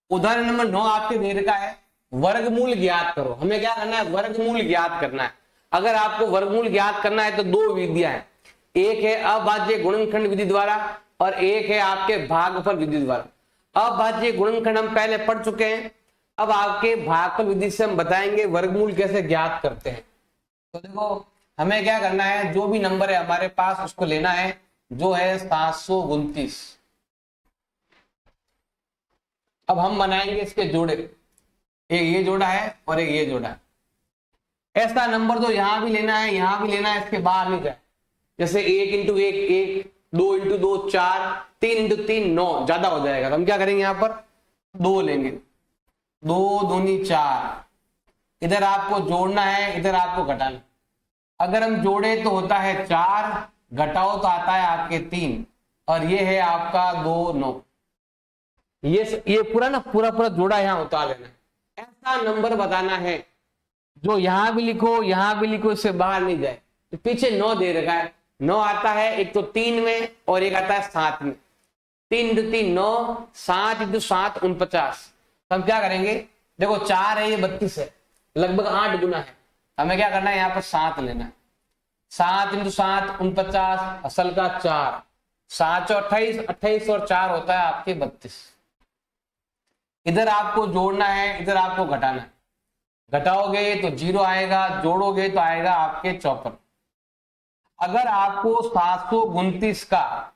उदाहरण नंबर 9 आपके दे रखा है वर्गमूल ज्ञात करो। हमें क्या करना है? वर्गमूल ज्ञात करना है। अगर आपको वर्गमूल ज्ञात करना है तो दो विधियां हैं, एक है अभाज्य गुणनखंड विधि द्वारा और एक है आपके भागफल विधि द्वारा। अभाज्य गुणनखंड हम पहले पढ़ चुके हैं, अब आपके भागफल विधि से हम बताएंगे वर्गमूल कैसे ज्ञात करते हैं। तो देखो हमें क्या करना है, जो भी नंबर है हमारे पास उसको लेना है, जो है 729। अब हम बनाएंगे इसके जोड़े, एक ये जोड़ा है और एक ये जोड़ा है। ऐसा नंबर तो यहां भी लेना है, यहां भी लेना है, इसके बाहर नहीं जाए। जैसे 1 इंटू 1 1, 2 इंटू 2 4, 3 इंटू 3 9, ज्यादा हो जाएगा। तो हम क्या करेंगे, यहां पर 2 लेंगे, 2 दूनी 4। इधर आपको जोड़ना है, इधर आपको घटाना। अगर हम जोड़े तो होता है 4, घटाओ तो आता है आपके 3, और ये है आपका 2 9। ये पूरा ना पूरा जोड़ा यहां उतार लेना है। ऐसा नंबर बताना है जो यहां भी लिखो यहां भी लिखो, इससे बाहर नहीं जाए। तो पीछे 9 दे रखा है, 9 आता है एक तो 3 में और एक आता है 7 में। 3 इंटू 3 9, 7 इंटू 7 49। तो हम क्या करेंगे, देखो 4 है, ये 32 है, लगभग 8 गुना है। हमें क्या करना है, यहाँ पर 7 लेना है। 7 इंटू 7 49, असल का 4, 7 और 28, 28 और 4 होता है आपके 32। इधर आपको जोड़ना है, इधर आपको घटाना है। घटाओगे तो 0 आएगा, जोड़ोगे तो आएगा आपके 54। अगर आपको 729 का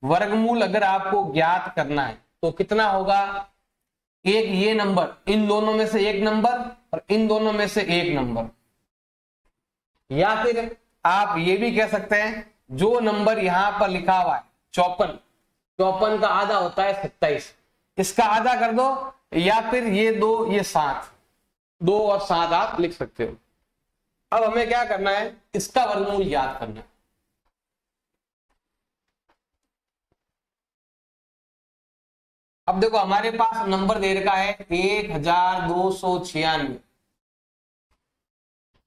वर्गमूल अगर आपको ज्ञात करना है तो कितना होगा, एक ये नंबर, इन दोनों में से एक नंबर और इन दोनों में से एक नंबर। या फिर आप ये भी कह सकते हैं, जो नंबर यहां पर लिखा हुआ है 54, 54 का आधा होता है 27, इसका आधा कर दो। या फिर ये 2 ये 7, 2 और 7 आप लिख सकते हो। अब हमें क्या करना है, इसका वर्गमूल याद करना है। अब देखो हमारे पास नंबर दे रखा है 1296।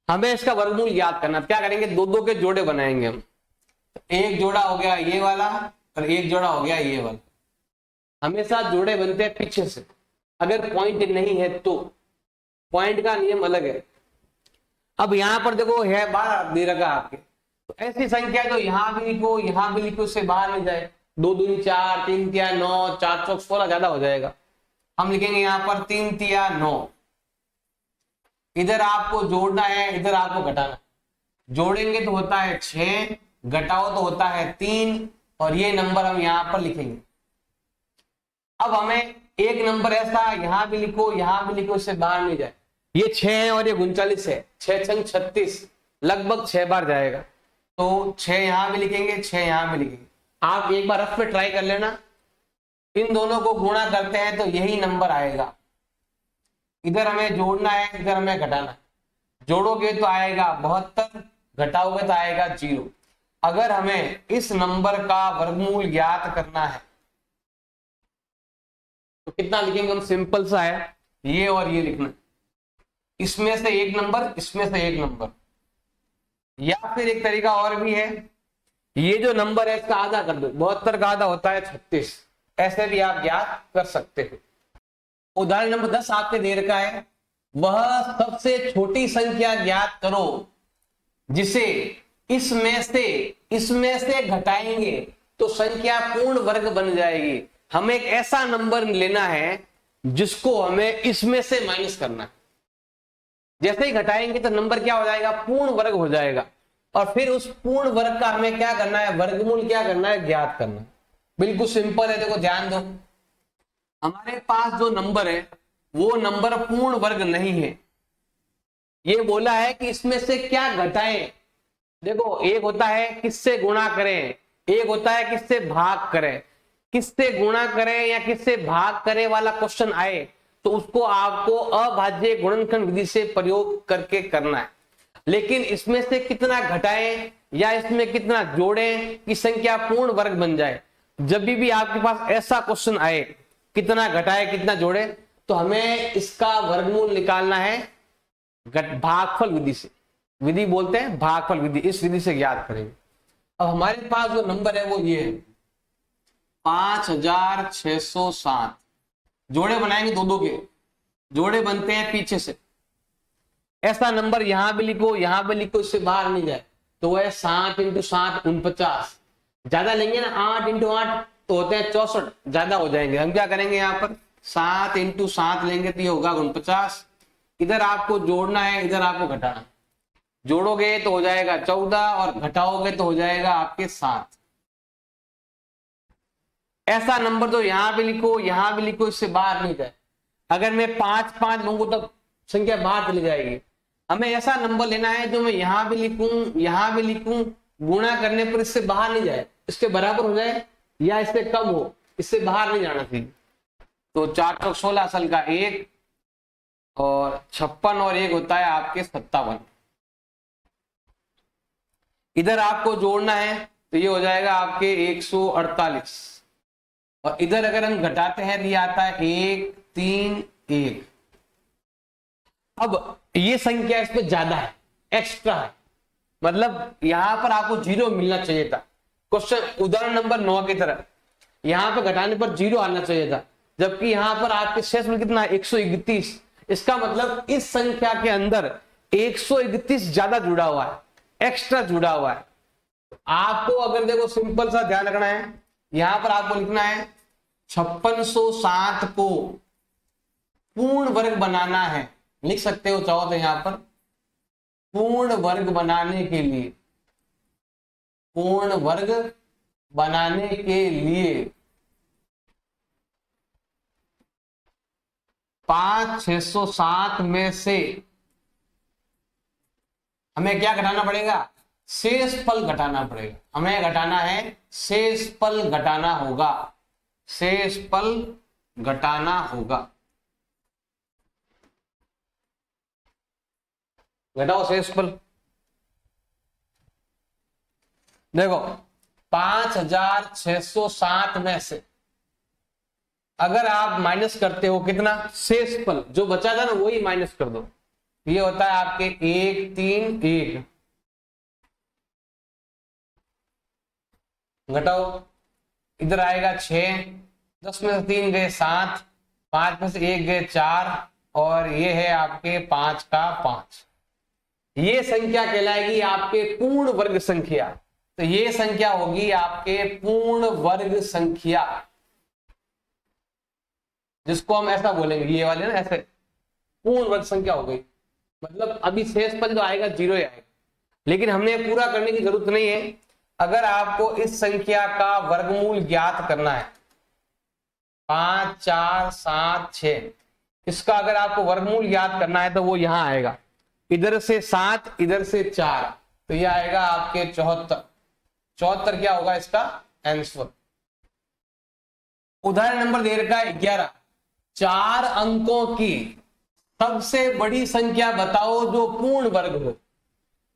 हमें इसका वर्गमूल याद करना है। क्या करेंगे, दो दो के जोड़े बनाएंगे हम। एक जोड़ा हो गया ये वाला और एक जोड़ा हो गया ये वाला। हमेशा जोड़े बनते हैं पीछे से, अगर पॉइंट नहीं है तो। पॉइंट का नियम अलग है। अब यहां पर देखो है 12 दे रखा आपके, तो ऐसी संख्या जो यहां भी लिखो यहां भी लिखो, उससे बाहर नहीं जाए। 2 दूनी 4, 3 तिया 9, 4 चौक 16, ज्यादा हो जाएगा। हम लिखेंगे यहां पर 3 तिया 9। इधर आपको जोड़ना है, इधर आपको घटाना। जोड़ेंगे तो होता है 6, घटाओ तो होता है 3, और ये नंबर हम यहां पर लिखेंगे। अब हमें एक नंबर ऐसा यहां भी लिखो यहां भी लिखो, इससे बाहर नहीं जाए। ये 6 है और ये 39 है, 6 6 36, लगभग 6 बार जाएगा। तो 6 यहां भी लिखेंगे, 6 यहां भी लिखेंगे। आप एक बार रफ पे ट्राई कर लेना। इन दोनों को गुणा करते हैं तो यही नंबर आएगा। इधर हमें जोड़ना है, इधर हमें घटाना है। जोड़ोगे तो आएगा 72, घटाओगे तो आएगा 0। अगर हमें इस नंबर का वर्गमूल ज्ञात करना है तो कितना लिखेंगे हम, सिंपल सा है, ये और ये लिखना। इसमें से एक नंबर, इसमें से एक नंबर। या फिर एक तरीका और भी है, ये जो नंबर है इसका आधा कर दो। 72 का आधा होता है 36। ऐसे भी आप ज्ञात कर सकते हो। उदाहरण नंबर 10 आपके दे रखा है, वह सबसे छोटी संख्या ज्ञात करो जिसे इसमें से घटाएंगे तो संख्या पूर्ण वर्ग बन जाएगी। हमें एक ऐसा नंबर लेना है जिसको हमें इसमें से माइनस करना है। जैसे ही घटाएंगे तो नंबर क्या हो जाएगा, पूर्ण वर्ग हो जाएगा। और फिर उस पूर्ण वर्ग का हमें क्या करना है, वर्गमूल क्या करना है, ज्ञात करना है। बिल्कुल सिंपल है। देखो ध्यान दो, हमारे पास जो नंबर है वो नंबर पूर्ण वर्ग नहीं है। ये बोला है कि इसमें से क्या घटाएं। देखो एक होता है किससे गुणा करें, एक होता है किससे भाग करें। किससे गुणा करें या किससे भाग करें वाला क्वेश्चन आए तो उसको आपको अभाज्य गुणनखंड विधि से प्रयोग करके करना है। लेकिन इसमें से कितना घटाएं या इसमें कितना जोड़ें कि संख्या पूर्ण वर्ग बन जाए, जब भी आपके पास ऐसा क्वेश्चन आए कितना घटाए कितना जोड़े, तो हमें इसका वर्गमूल निकालना है भागफल विधि से। विधि बोलते हैं भागफल विधि, इस विधि से ज्ञात करेंगे। अब हमारे पास जो नंबर है वो ये है 5607। जोड़े बनाएंगे दो दो के, जोड़े बनते हैं पीछे से। ऐसा नंबर यहां भी लिखो, यहां भी लिखो, इससे बाहर नहीं जाए तो वह 7 इंटू 7 49। ज्यादा लेंगे ना 8 इंटू 8 तो होते हैं 64, ज्यादा हो जाएंगे। हम क्या करेंगे यहाँ पर 7 इंटू 7 लेंगे तो ये होगा 49। इधर आपको जोड़ना है, इधर आपको घटाना। जोड़ोगे तो हो जाएगा 14 और घटाओगे तो हो जाएगा आपके 7। ऐसा नंबर तो यहां भी लिखो, यहां भी लिखो, इससे बाहर नहीं जाए। अगर मैं 5 5 लूंगा तो संख्या बाहर चली जाएगी। हमें ऐसा नंबर लेना है जो मैं यहां भी लिखूं, यहां भी लिखूं, गुणा करने पर इससे बाहर नहीं जाए, इसके बराबर हो जाए या इससे कम हो, इससे बाहर नहीं जाना चाहिए। तो 416 असल का 1 और 56 और 1 होता है आपके 57। इधर आपको जोड़ना है तो ये हो जाएगा आपके 148 और इधर अगर हम घटाते हैं तो ये आता है 1 3 1। अब ये संख्या इस पे ज्यादा है, एक्स्ट्रा है, मतलब यहां पर आपको 0 मिलना चाहिए था। क्वेश्चन उदाहरण नंबर 9 की तरह यहां पर घटाने पर 0 आना चाहिए था, जबकि यहां पर आपके शेष में कितना है 131। इसका मतलब इस संख्या के अंदर 131 ज्यादा जुड़ा हुआ है, एक्स्ट्रा जुड़ा हुआ है। आपको अगर देखो सिंपल सा ध्यान रखना है, यहां पर आपको लिखना है 5607 को पूर्ण वर्ग बनाना है। लिख सकते हो चाहो तो यहां पर पूर्ण वर्ग बनाने के लिए, पूर्ण वर्ग बनाने के लिए 5607 में से हमें क्या घटाना पड़ेगा, शेषफल घटाना पड़ेगा। हमें घटाना है शेषफल घटाना होगा, शेषफल घटाना होगा। घटाओ शेषफल। देखो 5607 में से अगर आप माइनस करते हो कितना, शेषफल जो बचा था ना वही माइनस कर दो। ये होता है आपके 1 3 1। घटाओ, इधर आएगा 6, 10 में से 3 गए 7, 5 में से 1 गए 4 और ये है आपके 5 का 5। ये संख्या कहलाएगी आपके पूर्ण वर्ग संख्या। तो ये संख्या होगी आपके पूर्ण वर्ग संख्या, जिसको हम ऐसा बोलेंगे, ये वाले ना ऐसे पूर्ण वर्ग संख्या हो गई। मतलब अभी शेषफल जो आएगा 0 ही आएगा, लेकिन हमने पूरा करने की जरूरत नहीं है। अगर आपको इस संख्या का वर्गमूल ज्ञात करना है 5 4 7 6, इसका अगर आपको वर्गमूल ज्ञात करना है तो वो यहां आएगा, इधर से 7 इधर से 4, तो ये आएगा आपके 74। 74 क्या होगा इसका आंसर। उदाहरण नंबर दे रखा है 11, 4 अंकों की सबसे बड़ी संख्या बताओ जो पूर्ण वर्ग हो।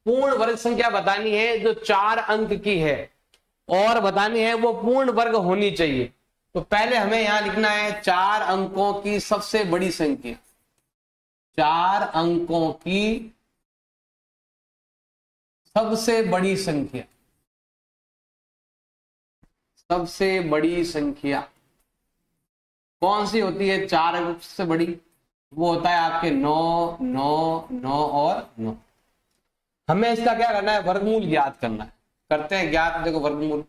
पूर्ण वर्ग संख्या बतानी है जो 4 अंक की है और बतानी है वो पूर्ण वर्ग होनी चाहिए। तो पहले हमें यहां लिखना है 4 अंकों की सबसे बड़ी संख्या, 4 अंकों की सबसे बड़ी संख्या, सबसे बड़ी संख्या कौन सी होती है 4 अंक से बड़ी, वो होता है आपके 9 9 9 और 9। हमें इसका क्या करना है, वर्गमूल ज्ञात करना है। करते हैं ज्ञात। देखो वर्गमूल,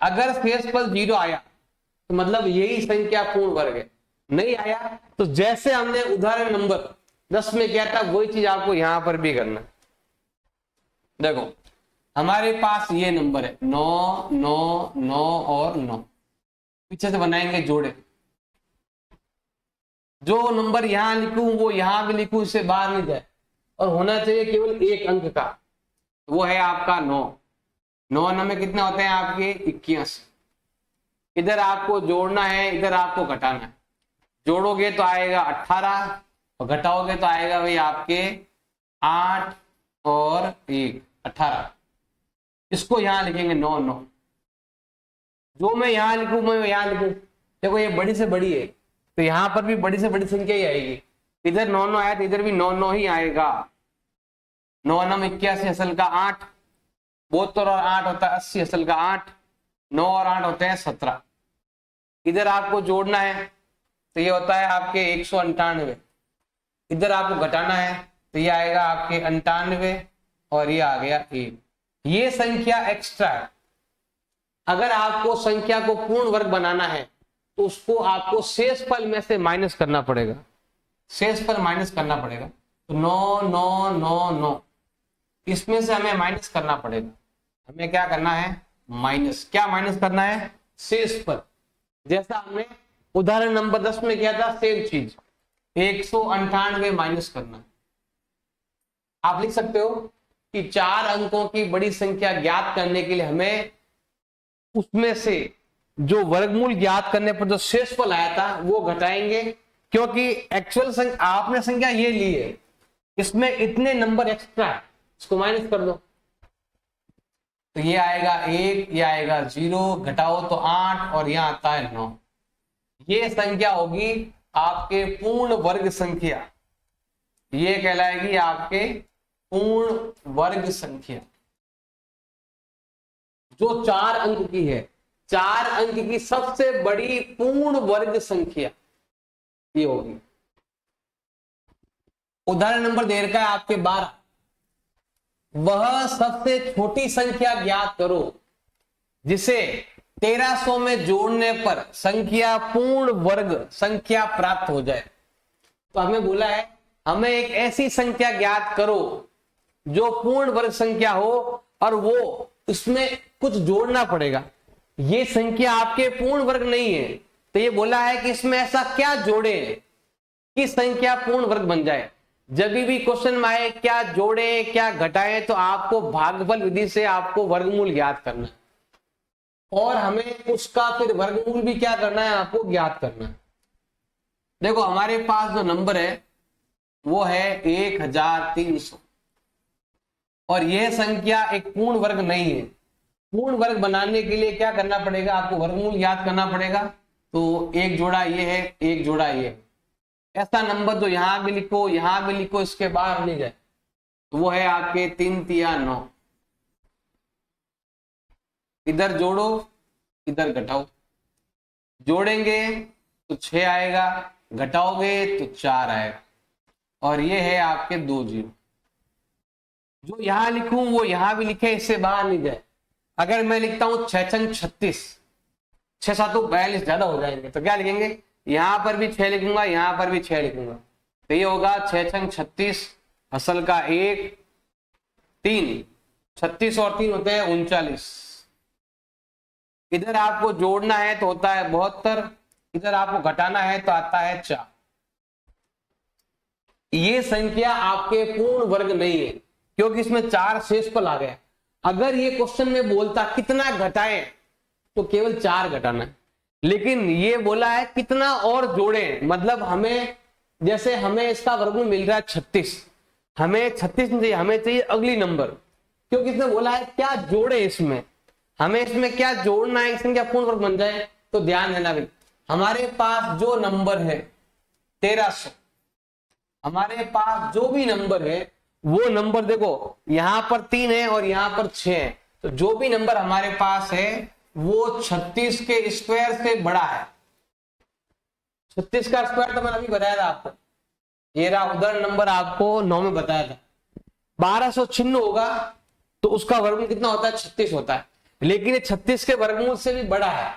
अगर शेषफल 0 आया तो मतलब यही संख्या पूर्ण वर्ग है, नहीं आया तो जैसे हमने उदाहरण नंबर 10 में किया था वही चीज आपको यहां पर भी करना है। देखो हमारे पास ये नंबर है 9 9 9 और 9, पीछे से बनाएंगे जोड़े। जो नंबर यहां लिखूं वो यहां भी लिखूं, इससे बाहर नहीं जाए और होना चाहिए केवल एक अंक का, वो है आपका 9। 9 में कितना होते हैं आपके 81। इधर आपको जोड़ना है, इधर आपको घटाना है। जोड़ोगे तो आएगा 18 और घटाओगे तो आएगा भाई आपके 8 और 1 18। इसको यहां लिखेंगे 9 9। जो मैं यहां लिखूं मैं यहां लिखूं, देखो ये बड़ी से बड़ी है तो यहां पर भी बड़ी से बड़ी संख्या ही आएगी। इधर 9 9 आया तो इधर भी 9 9 ही आएगा। 9 9 81 असल का 8, 72 और 8 होता है 80 असल का 8, 9 और 8 होते हैं 17। इधर आपको जोड़ना है तो ये होता है आपके 198, इधर आपको घटाना है तो ये आएगा आपके 98 और ये आ गया 1। ये संख्या एक्स्ट्रा है। अगर आपको संख्या को पूर्ण वर्ग बनाना है तो उसको आपको शेषफल में से माइनस करना पड़ेगा, शेषफल माइनस करना पड़ेगा। तो 9 9 9 9 इसमें से हमें माइनस करना पड़ेगा। हमें क्या करना है, माइनस, क्या माइनस करना है, शेषफल। जैसा हमने उदाहरण नंबर 10 में किया था, सेम चीज 198 माइनस करना। आप लिख सकते हो कि 4 अंकों की बड़ी संख्या ज्ञात करने के लिए हमें उसमें से जो वर्गमूल ज्ञात करने पर जो शेषफल आया था वो घटाएंगे, क्योंकि एक्चुअल आपने संख्या ये ली है, इसमें इतने नंबर एक्स्ट्रा है, इसको माइनस कर दो तो ये आएगा 1, ये आएगा 0, घटाओ तो 8 और यहां आता है 9। ये संख्या होगी आपके पूर्ण वर्ग संख्या, ये कहलाएगी आपके पूर्ण वर्ग संख्या जो 4 अंक की है। 4 अंक की सबसे बड़ी पूर्ण वर्ग संख्या ये होगी। उदाहरण नंबर दे रखा है आपके 12, वह सबसे छोटी संख्या ज्ञात करो जिसे 1300 में जोड़ने पर संख्या पूर्ण वर्ग संख्या प्राप्त हो जाए। तो हमें बोला है हमें एक ऐसी संख्या ज्ञात करो जो पूर्ण वर्ग संख्या हो और वो उसमें कुछ जोड़ना पड़ेगा। ये संख्या आपके पूर्ण वर्ग नहीं है, तो ये बोला है कि इसमें ऐसा क्या जोड़े कि संख्या पूर्ण वर्ग बन जाए। जब भी क्वेश्चन में आए क्या जोड़े क्या घटाएं तो आपको भागफल विधि से आपको वर्गमूल ज्ञात करना है और हमें उसका फिर वर्गमूल भी क्या करना है, आपको ज्ञात करना है। देखो हमारे पास जो नंबर है वो है 1300 और यह संख्या एक पूर्ण वर्ग नहीं है। पूर्ण वर्ग बनाने के लिए क्या करना पड़ेगा, आपको वर्गमूल याद करना पड़ेगा। तो एक जोड़ा ये है, एक जोड़ा ये है। ऐसा नंबर जो यहां भी लिखो यहां भी लिखो, इसके बाहर नहीं जाए, तो वो है आपके 3 तिया 9। इधर जोड़ो इधर घटाओ, जोड़ेंगे तो 6 आएगा, घटाओगे तो 4 आएगा और ये है आपके 2 0। जो यहां लिखूं वो यहां भी लिखे, इससे बाहर नहीं जाए। अगर मैं लिखता हूं 6 छंग 36, 6 7 42 ज्यादा हो जाएंगे, तो क्या लिखेंगे, यहां पर भी 6 लिखूंगा, यहां पर भी 6 लिखूंगा, तो ये होगा 6 छंग 36, असल का 1 3, 36 और 3 होते हैं 39। इधर आपको जोड़ना है तो होता है 72, इधर आपको घटाना है तो आता है 4। ये संख्या आपके पूर्ण वर्ग नहीं है क्योंकि इसमें 4 शेषफल आ गया। अगर ये क्वेश्चन में बोलता कितना घटाएं तो केवल 4 घटाना है, लेकिन ये बोला है कितना और जोड़ें, मतलब हमें जैसे हमें इसका वर्गमूल मिल रहा है 36, हमें 36 नहीं चाहिए, हमें चाहिए अगली नंबर, क्योंकि इसने बोला है क्या जोड़े, इसमें हमें इसमें क्या जोड़ना है संख्या पूर्ण वर्ग बन जाए। तो ध्यान देना भाई, हमारे पास जो नंबर है 1300, हमारे पास जो भी नंबर है वो नंबर देखो यहां पर 3 है और यहां पर 6 है, तो जो भी नंबर हमारे पास है वो 36 के स्क्वायर से बड़ा है। 36 का स्क्वायर तो मैंने अभी बताया था आपको, ये रहा उधर नंबर आपको 9 में बताया था। 1296 होगा तो उसका वर्गमूल कितना होता है, 36 होता है, लेकिन ये 36 के वर्गमूल से भी बड़ा है।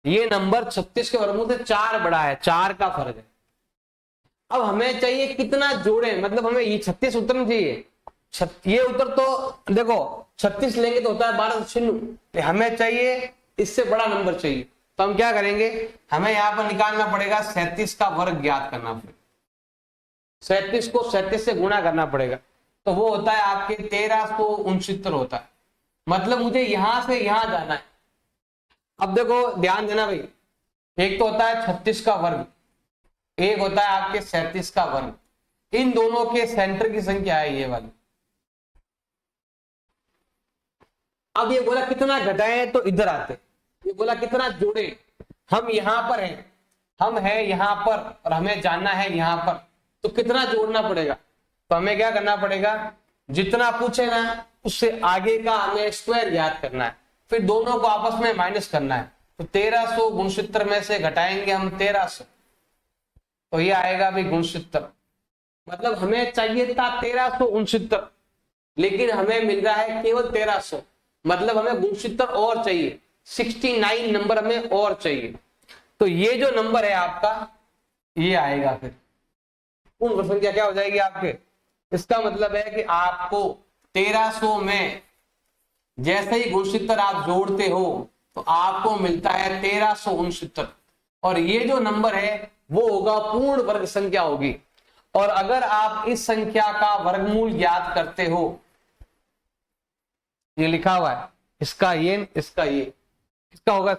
ये नंबर 36 के वर्गमूल से 4 बड़ा है, 4 का फर्क है। अब हमें चाहिए कितना जोड़े, मतलब हमें ये 36 उत्तर नहीं चाहिए, ये उत्तर तो देखो 36 लेंगे तो होता है 1296, हमें चाहिए इससे बड़ा नंबर चाहिए। तो हम क्या करेंगे, हमें यहां पर निकालना पड़ेगा 37 का वर्ग ज्ञात करना पड़ेगा, 37 को 37 से गुणा करना पड़ेगा, तो वो होता है आपके 1369 होता है। मतलब मुझे यहां से यहां जाना है। अब देखो ध्यान देना भाई, एक तो होता है 36 का वर्ग, एक होता है आपके 37 का वर्ग, इन दोनों के सेंटर की संख्या है ये वाली। अब ये बोला कितना घटाएं तो इधर आते, ये बोला कितना जोड़े, हम यहां पर हैं, हम हैं यहां पर और हमें जानना है यहां पर, तो कितना जोड़ना पड़ेगा। तो हमें क्या करना पड़ेगा, जितना पूछे ना उससे आगे का हमें स्क्वायर ज्ञात करना है, फिर दोनों को आपस में माइनस करना है। तो 1300 गुणसूत्र में से घटाएंगे हम 1300, तो ये आएगा भाई गुणसूत्र। मतलब हमें चाहिए था 1300 गुणसूत्र, लेकिन हमें मिल रहा है केवल 1300, मतलब हमें गुणसूत्र और चाहिए, 69 नंबर हमें और चाहिए। तो ये जो नंबर है आपका ये आएगा फिर पूर्ण वर्ग संख्या क्या हो जाएगी आपके। इसका मतलब है कि आपको 1300 में जैसे ही गुणसूत्र आप जोड़ते हो तो आपको मिलता है 1369, और ये जो नंबर है वो होगा पूर्ण वर्ग संख्या होगी। और अगर आप इस संख्या का वर्गमूल ज्ञात करते हो, ये लिखा हुआ है इसका ये इसका होगा,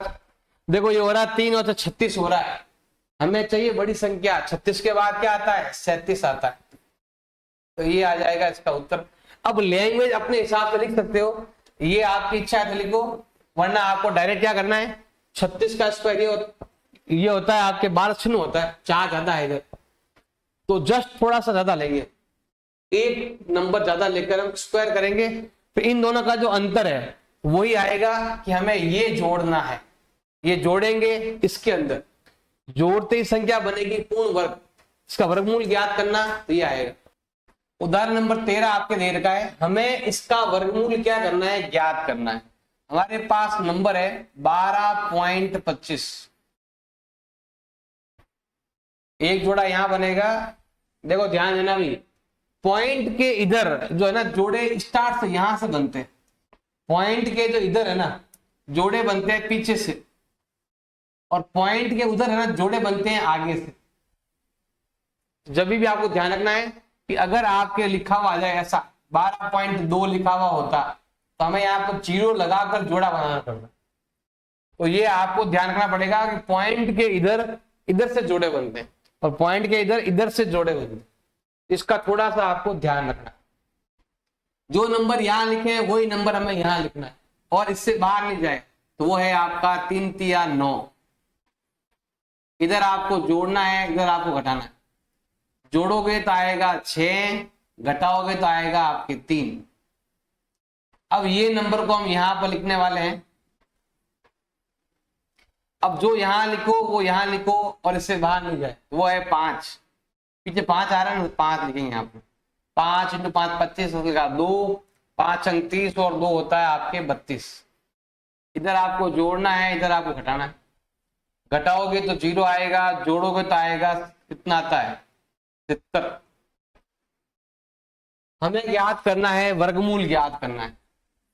देखो ये हो रहा है 3 और 36 हो रहा है, हमें चाहिए बड़ी संख्या, 36 के बाद क्या आता है 37 आता है, तो ये आ जाएगा इसका उत्तर। अब लैंग्वेज अपने हिसाब से लिख सकते हो, ये आपकी इच्छा है तो लिखो, वरना आपको डायरेक्ट क्या करना है 36 का स्क्वायर ये होता है आपके 12 शून्य होता है, 4 ज्यादा है इधर, तो जस्ट थोड़ा सा ज्यादा लेंगे, एक नंबर ज्यादा लेकर हम स्क्वायर करेंगे, फिर इन दोनों का जो अंतर है वही आएगा कि हमें ये जोड़ना है, ये जोड़ेंगे, इसके अंदर जोड़ते ही संख्या बनेगी पूर्ण वर्ग, इसका वर्गमूल ज्ञात करना, तो ये आएगा। उदाहरण नंबर 13 आपके दे रखा है, हमें इसका वर्गमूल क्या करना है ज्ञात करना है। हमारे पास नंबर है 12.25, एक जोड़ा यहां बनेगा, देखो ध्यान देना भी, पॉइंट के इधर जो है ना जोड़े स्टार्ट से यहां से बनते हैं, पॉइंट के जो इधर है ना जोड़े बनते हैं पीछे से, और पॉइंट के उधर है ना जोड़े बनते हैं आगे से। जब भी आपको ध्यान रखना है कि अगर आपके लिखा हुआ आ जाए ऐसा 12.2 लिखा हुआ होता, तो हमें यहाँ पर 0 लगाकर जोड़ा बनाना पड़ता, तो ये आपको ध्यान रखना पड़ेगा कि पॉइंट के इधर से जोड़े बनते हैं, और पॉइंट के इधर से जोड़े बनते हैं, इसका थोड़ा सा आपको ध्यान रखना। जो नंबर यहां लिखे हैं वही नंबर हमें यहां लिखना है, और इससे बाहर नहीं जाए, तो वो है आपका 3 तिया 9, इधर आपको जोड़ना है, इधर आपको घटाना है, जोड़ोगे तो आएगा 6, घटाओगे तो आएगा आपके 3। अब ये नंबर को हम यहां पर लिखने वाले हैं, अब जो यहां लिखो वो यहां लिखो, और इससे बाहर नहीं जाए, वो है 5, पीछे 5 आ रहा है ना, 5 लिखेंगे यहाँ पे, 5 × 5 25 होगा 2, 5 अंक 30 और 2 होता है आपके 32। इधर आपको जोड़ना है, इधर आपको घटाना है, घटाओगे तो 0 आएगा, जोड़ोगे तो आएगा कितना आता है 70। हमें ज्ञात करना है वर्गमूल ज्ञात करना है,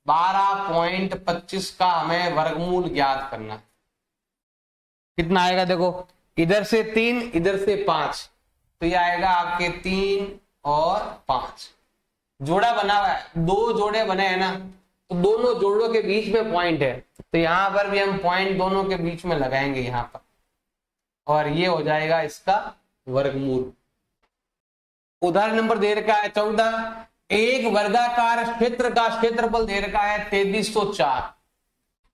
12.25 का हमें वर्गमूल ज्ञात करना है, कितना आएगा देखो, इधर से 3 इधर से 5, तो ये आएगा आपके 3 और 5। जोड़ा बना हुआ है, 2 जोड़े बने हैं ना, तो दोनों जोड़ों के बीच में पॉइंट है, तो यहां पर भी हम पॉइंट दोनों के बीच में लगाएंगे यहां पर, और ये हो जाएगा इसका वर्गमूल। उदाहरण नंबर दे रखा है 14, एक वर्गाकार क्षेत्र का क्षेत्रफल दे रखा है 3304,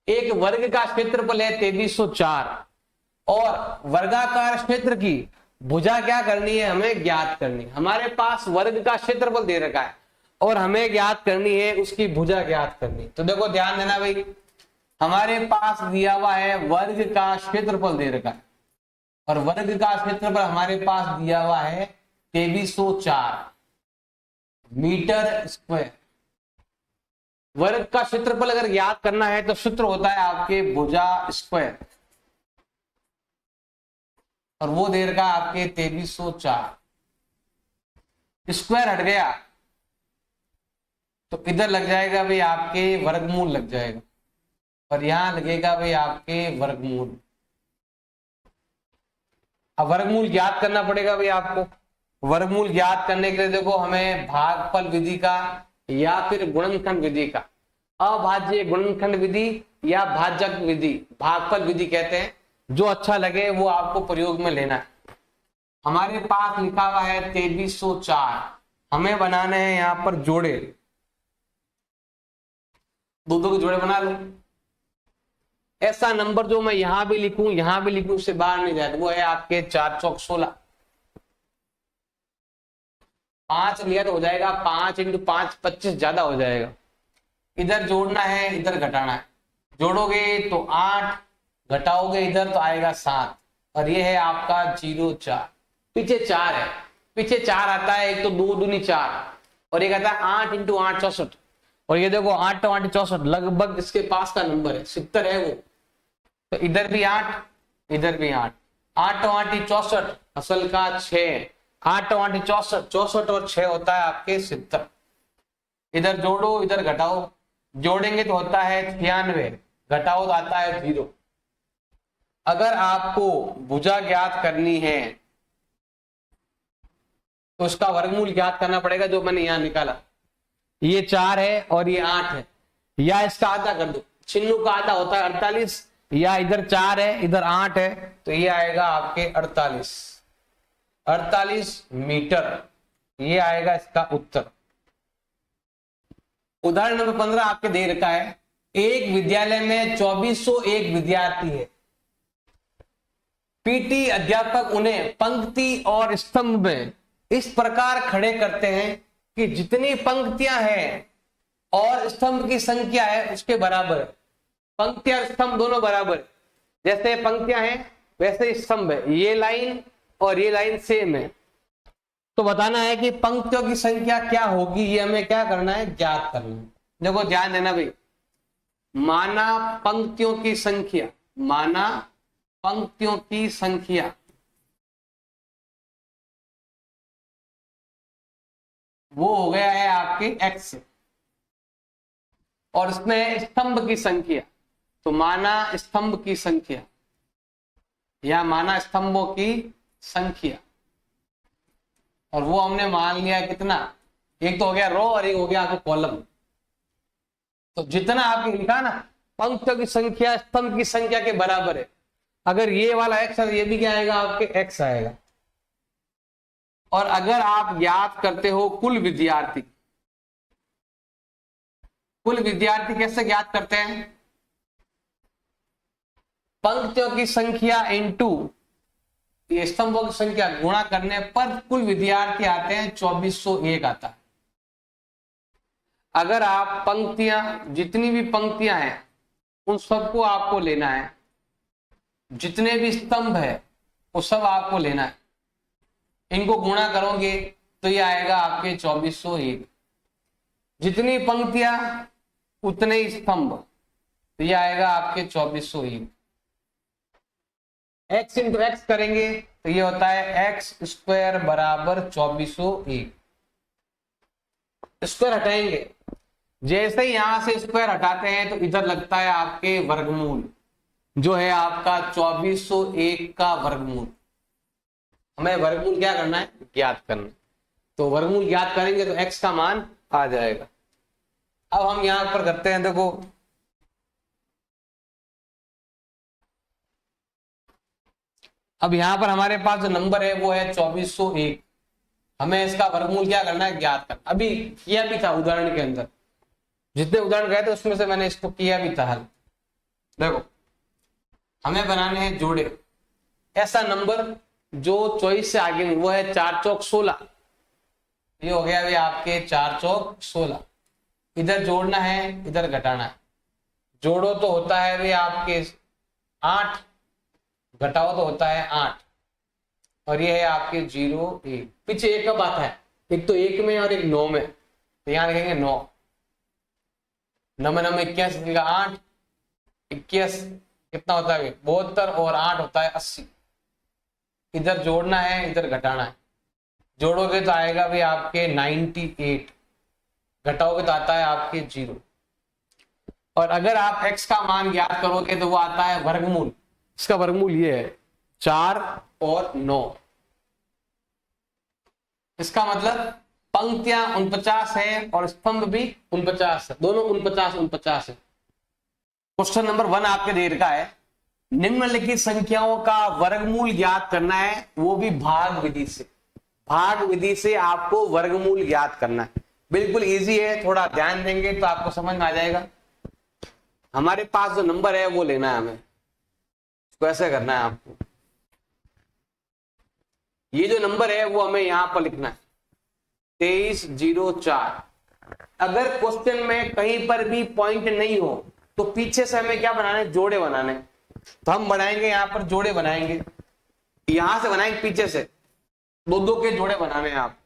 एक वर्ग का क्षेत्रफल है 3304, और वर्गाकार क्षेत्र की भुजा क्या करनी है हमें ज्ञात करनी है। हमारे पास वर्ग का क्षेत्रफल दे रखा है और हमें ज्ञात करनी है उसकी भुजा ज्ञात करनी। तो देखो ध्यान देना भाई, हमारे पास दिया हुआ है वर्ग का क्षेत्रफल दे रखा है, और वर्ग का क्षेत्रफल हमारे पास दिया हुआ है 2304 मीटर स्क्वायर। वर्ग का क्षेत्रफल अगर ज्ञात करना है तो सूत्र होता है आपके भुजा स्क्वायर, और वो दे रखा आपके 2304। स्क्वायर हट गया तो इधर लग जाएगा भाई आपके वर्गमूल लग जाएगा, और यहां लगेगा भाई आपके वर्गमूल। अब वर्गमूल ज्ञात करना पड़ेगा भाई आपको। वर्गमूल ज्ञात करने के लिए देखो हमें भागफल विधि का या फिर गुणनखंड विधि का, अभाज्य गुणनखंड विधि या भाजक विधि, भागफल विधि कहते हैं, जो अच्छा लगे वो आपको प्रयोग में लेना है। हमारे पास लिखा हुआ है 2304, हमें बनाने हैं यहां पर जोड़े, दो के जोड़े बना लो। ऐसा नंबर जो मैं यहां भी लिखूं उससे बाहर नहीं जाए, वो है आपके 4 चौक 16। 5 लिया तो हो जाएगा 5 × 5 25, ज्यादा हो जाएगा। इधर जोड़ना है इधर घटाना है, जोड़ोगे तो 8, घटाओगे इधर तो आएगा 7 और ये है आपका 0 4, पीछे 4 है, पीछे 4 आता है, एक तो 2 दूनी 4 और एक आता है 8 इंटू 8 64 और ये देखो 8 तो 8 64 लगभग इसके पास का नंबर है 70 है वो, तो इधर भी 8 इधर भी 8, 8 तो 8 64 असल का 6, 8 तो 8 64 64 और 6 होता है आपके 70। इधर जोड़ो इधर घटाओ, जोड़ेंगे तो होता है 96, घटाओ तो आता है 0। अगर आपको भुजा ज्ञात करनी है तो उसका वर्गमूल ज्ञात करना पड़ेगा, जो मैंने यहां निकाला। ये 4 है और ये 8 है, या इसका आधा कर दो, चिन्ह का आधा होता है 48, या इधर 4 है इधर 8 है तो ये आएगा आपके 48 मीटर, ये आएगा इसका उत्तर। उदाहरण नंबर 15 आपके दे रखा है, एक विद्यालय में 2401 विद्यार्थी है। पीटी अध्यापक उन्हें पंक्ति और स्तंभ में इस प्रकार खड़े करते हैं कि जितनी पंक्तियां हैं और स्तंभ की संख्या है उसके बराबर है। पंक्तियां और स्तंभ दोनों बराबर है, जैसे पंक्तियां हैं वैसे स्तंभ है, ये लाइन और ये लाइन सेम है। तो बताना है कि पंक्तियों की संख्या क्या होगी, ये हमें क्या करना है, ज्ञात करना है। देखो ध्यान देना भाई, माना पंक्तियों की संख्या, माना पंक्तियों की संख्या वो हो गया है आपके x और इसमें स्तंभ की संख्या, तो माना स्तंभ की संख्या या माना स्तंभों की संख्या, और वो हमने मान लिया कितना, एक तो हो गया रो और एक हो गया आपका कॉलम। तो जितना आपने लिखा ना पंक्तियों की संख्या स्तंभ की संख्या के बराबर है, अगर ये वाला x है ये भी क्या आएगा आपके x आएगा। और अगर आप याद करते हो कुल विद्यार्थी, कुल विद्यार्थी कैसे ज्ञात करते हैं, पंक्तियों की संख्या इंटू ये स्तंभों की संख्या गुणा करने पर कुल विद्यार्थी आते हैं 2401 आता है। अगर आप पंक्तियां जितनी भी पंक्तियां हैं उन सबको आपको लेना है, जितने भी स्तंभ है वो सब आपको लेना है, इनको गुणा करोगे तो ये आएगा आपके 2401। जितनी पंक्तियां उतने ही स्तंभ, तो ये आएगा आपके 2401। x इंटू एक्स करेंगे तो ये होता है एक्स स्क्वायर बराबर 2401। स्क्वायर हटाएंगे, जैसे ही यहां से स्क्वायर हटाते हैं तो इधर लगता है आपके वर्गमूल, जो है आपका 2401 का वर्गमूल। हमें वर्गमूल क्या करना है, ज्ञात करना है। तो वर्गमूल ज्ञात करेंगे तो x का मान आ जाएगा। अब हम यहां पर करते हैं, देखो अब यहां पर हमारे पास जो नंबर है वो है 2401, हमें इसका वर्गमूल क्या करना है, ज्ञात करना। अभी किया भी था उदाहरण के अंदर, जितने उदाहरण गए थे उसमें से मैंने इसको किया भी था हल। देखो हमें बनाने हैं जोड़े, ऐसा नंबर जो 24 से आगे नहीं, वो है 4 चौक 16, ये हो गया भी आपके 4 चौक 16। इधर जोड़ना है इधर घटाना है, जोड़ो तो होता है भी आपके 8, घटाओ तो होता है 8, और ये है आपके 0 1। पीछे एक कब आता है, एक तो 1 में और एक 9 में, तो यहां लिखेंगे 9, 9 में 21 8, 21 कितना होता है 72 और 8 होता है 80। इधर जोड़ना है इधर घटाना है, जोड़ोगे तो आएगा भी आपके 98, घटाओगे तो आता है आपके 0। और अगर आप x का मान ज्ञात करोगे तो वो आता है वर्गमूल, इसका वर्गमूल ये है 4 और 9। इसका मतलब पंक्तियां 49 है और स्तंभ भी 49 है, दोनों 49 है। क्वेश्चन नंबर 1 आपके दे रखा है, निम्नलिखित संख्याओं का वर्गमूल ज्ञात करना है, वो भी भाग विधि से। भाग विधि से आपको वर्गमूल ज्ञात करना है, बिल्कुल इजी है, थोड़ा ध्यान देंगे तो आपको समझ में आ जाएगा। हमारे पास जो नंबर है वो लेना है हमें, कैसे करना है आपको, ये जो नंबर है वो हमें यहां पर लिखना है 2304। अगर क्वेश्चन में कहीं पर भी पॉइंट नहीं हो तो पीछे से हमें क्या बनाना है, जोड़े बनाने। तो हम बनाएंगे यहाँ पर जोड़े बनाएंगे, यहां से बनाएंगे पीछे से, दो दो के जोड़े बनाने हैं आप।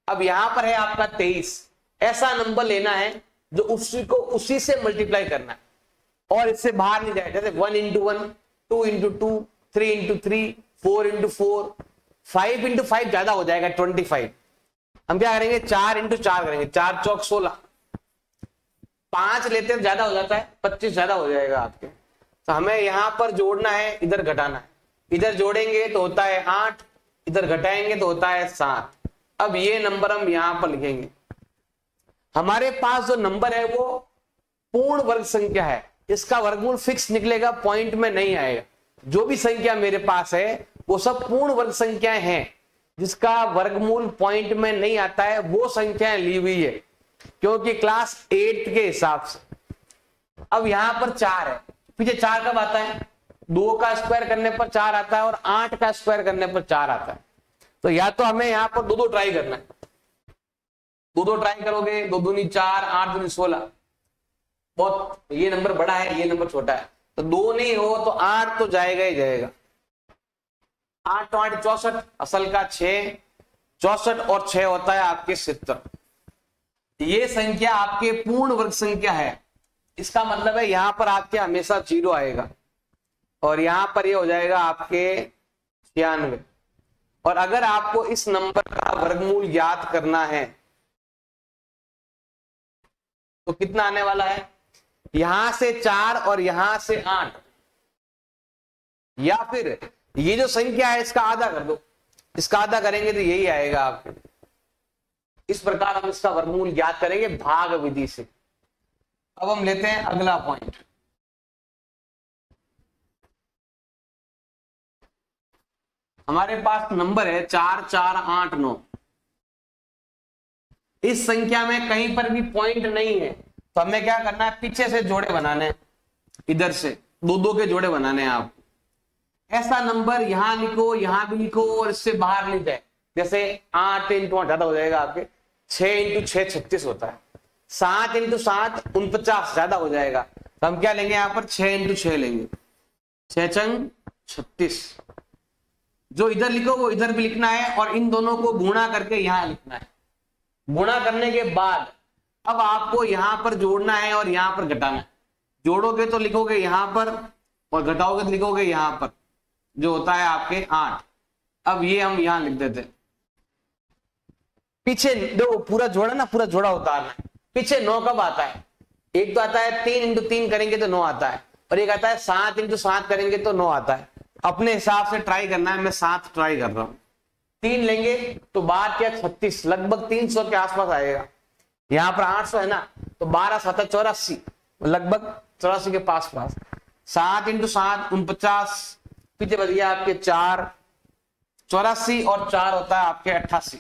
अब यहां पर है आपका 23, ऐसा नंबर लेना है जो उसी से मल्टीप्लाई करना है और इससे बाहर नहीं जाए। जैसे 1 into 1, 2 into 2, 3 into 3, 4 into 4, 5 into 5 ज्यादा हो जाएगा 25। हम क्या करेंगे 4 इंटू 4 करेंगे, 4 चौक 16, 5 लेते हैं ज्यादा हो जाता है, 25 ज्यादा हो जाएगा आपके। तो हमें यहां पर जोड़ना है, इधर घटाना है। इधर जोड़ेंगे तो होता है 8, इधर घटाएंगे तो होता है 7। अब ये नंबर हम यहां पर लिखेंगे। हमारे पास जो नंबर है वो पूर्ण वर्ग संख्या है, इसका वर्गमूल फिक्स निकलेगा, पॉइंट में नहीं आएगा। जो भी संख्या मेरे पास है वो सब पूर्ण वर्ग संख्याएं हैं, जिसका वर्गमूल पॉइंट में नहीं आता है वो संख्याएं ली हुई है, क्योंकि क्लास 8 के हिसाब से। अब यहां पर 4 है, पीछे 4 कब आता है? 2 का स्क्वायर करने पर 4 आता है और 8 का स्क्वायर करने पर 4 आता है। तो या तो हमें यहां पर दो ट्राई करना है, दो ट्राई करोगे, 2 दूनी 4, 8 दूनी 16, बहुत ये नंबर बड़ा है, ये नंबर छोटा है, तो 2 नहीं हो तो 8 तो जाएगा ही जाएगा। 8 तो 8 64, असल का 6, 64 और 6 होता है आपके 70। ये संख्या आपके पूर्ण वर्ग संख्या है, इसका मतलब है यहां पर आपके हमेशा 0 आएगा और यहां पर ये हो जाएगा आपके 96। और अगर आपको इस नंबर का वर्गमूल ज्ञात करना है तो कितना आने वाला है? यहां से 4 और यहां से 8, या फिर ये जो संख्या है इसका आधा कर दो, इसका आधा करेंगे तो यही आएगा आपको। इस प्रकार हम इसका वर्गमूल ज्ञात करेंगे भाग विधि से। अब हम लेते हैं अगला पॉइंट। हमारे पास नंबर है 4 4 8 9। इस संख्या में कहीं पर भी पॉइंट नहीं है, तो हमें क्या करना है? पीछे से जोड़े बनाने, इधर से दो दो के जोड़े बनाने हैं आप। ऐसा नंबर यहां लिखो, यहां भी लिखो और इससे बाहर नहीं जाए। जैसे 8 इंटू 8 ज्यादा हो जाएगा आपके, 6 इंटू 6 36 होता है, 7 इंटू 7 49 ज्यादा हो जाएगा। तो हम क्या लेंगे यहाँ पर? 6 इंटू 6 लेंगे, 6 चंग 36। जो इधर लिखो वो इधर भी लिखना है और इन दोनों को गुणा करके यहां लिखना है। गुणा करने के बाद अब आपको यहां पर जोड़ना है और यहां पर घटाना है। जोड़ोगे तो लिखोगे यहां पर और घटाओगे तो लिखोगे यहां पर, जो होता है आपके 8। अब ये हम यहां लिख देते हैं। पीछे देखो पूरा जोड़ा ना, पूरा जोड़ा उतारना है। पीछे 9 कब आता है? एक तो आता है 3 इंटू 3 करेंगे तो 9 आता है, और एक आता है 7 इंटू 7 करेंगे तो 9 आता है। अपने हिसाब से ट्राई करना है, मैं 7 ट्राई कर रहा हूं। 3 लेंगे तो 12 क्या 36, लगभग 300 के आसपास आएगा। यहां पर 800 है ना, तो 12 7 84, लगभग 84 के पास। 7 इंटू 7 49, पीछे बच गया आपके 4, 84 और 4 होता है आपके 88।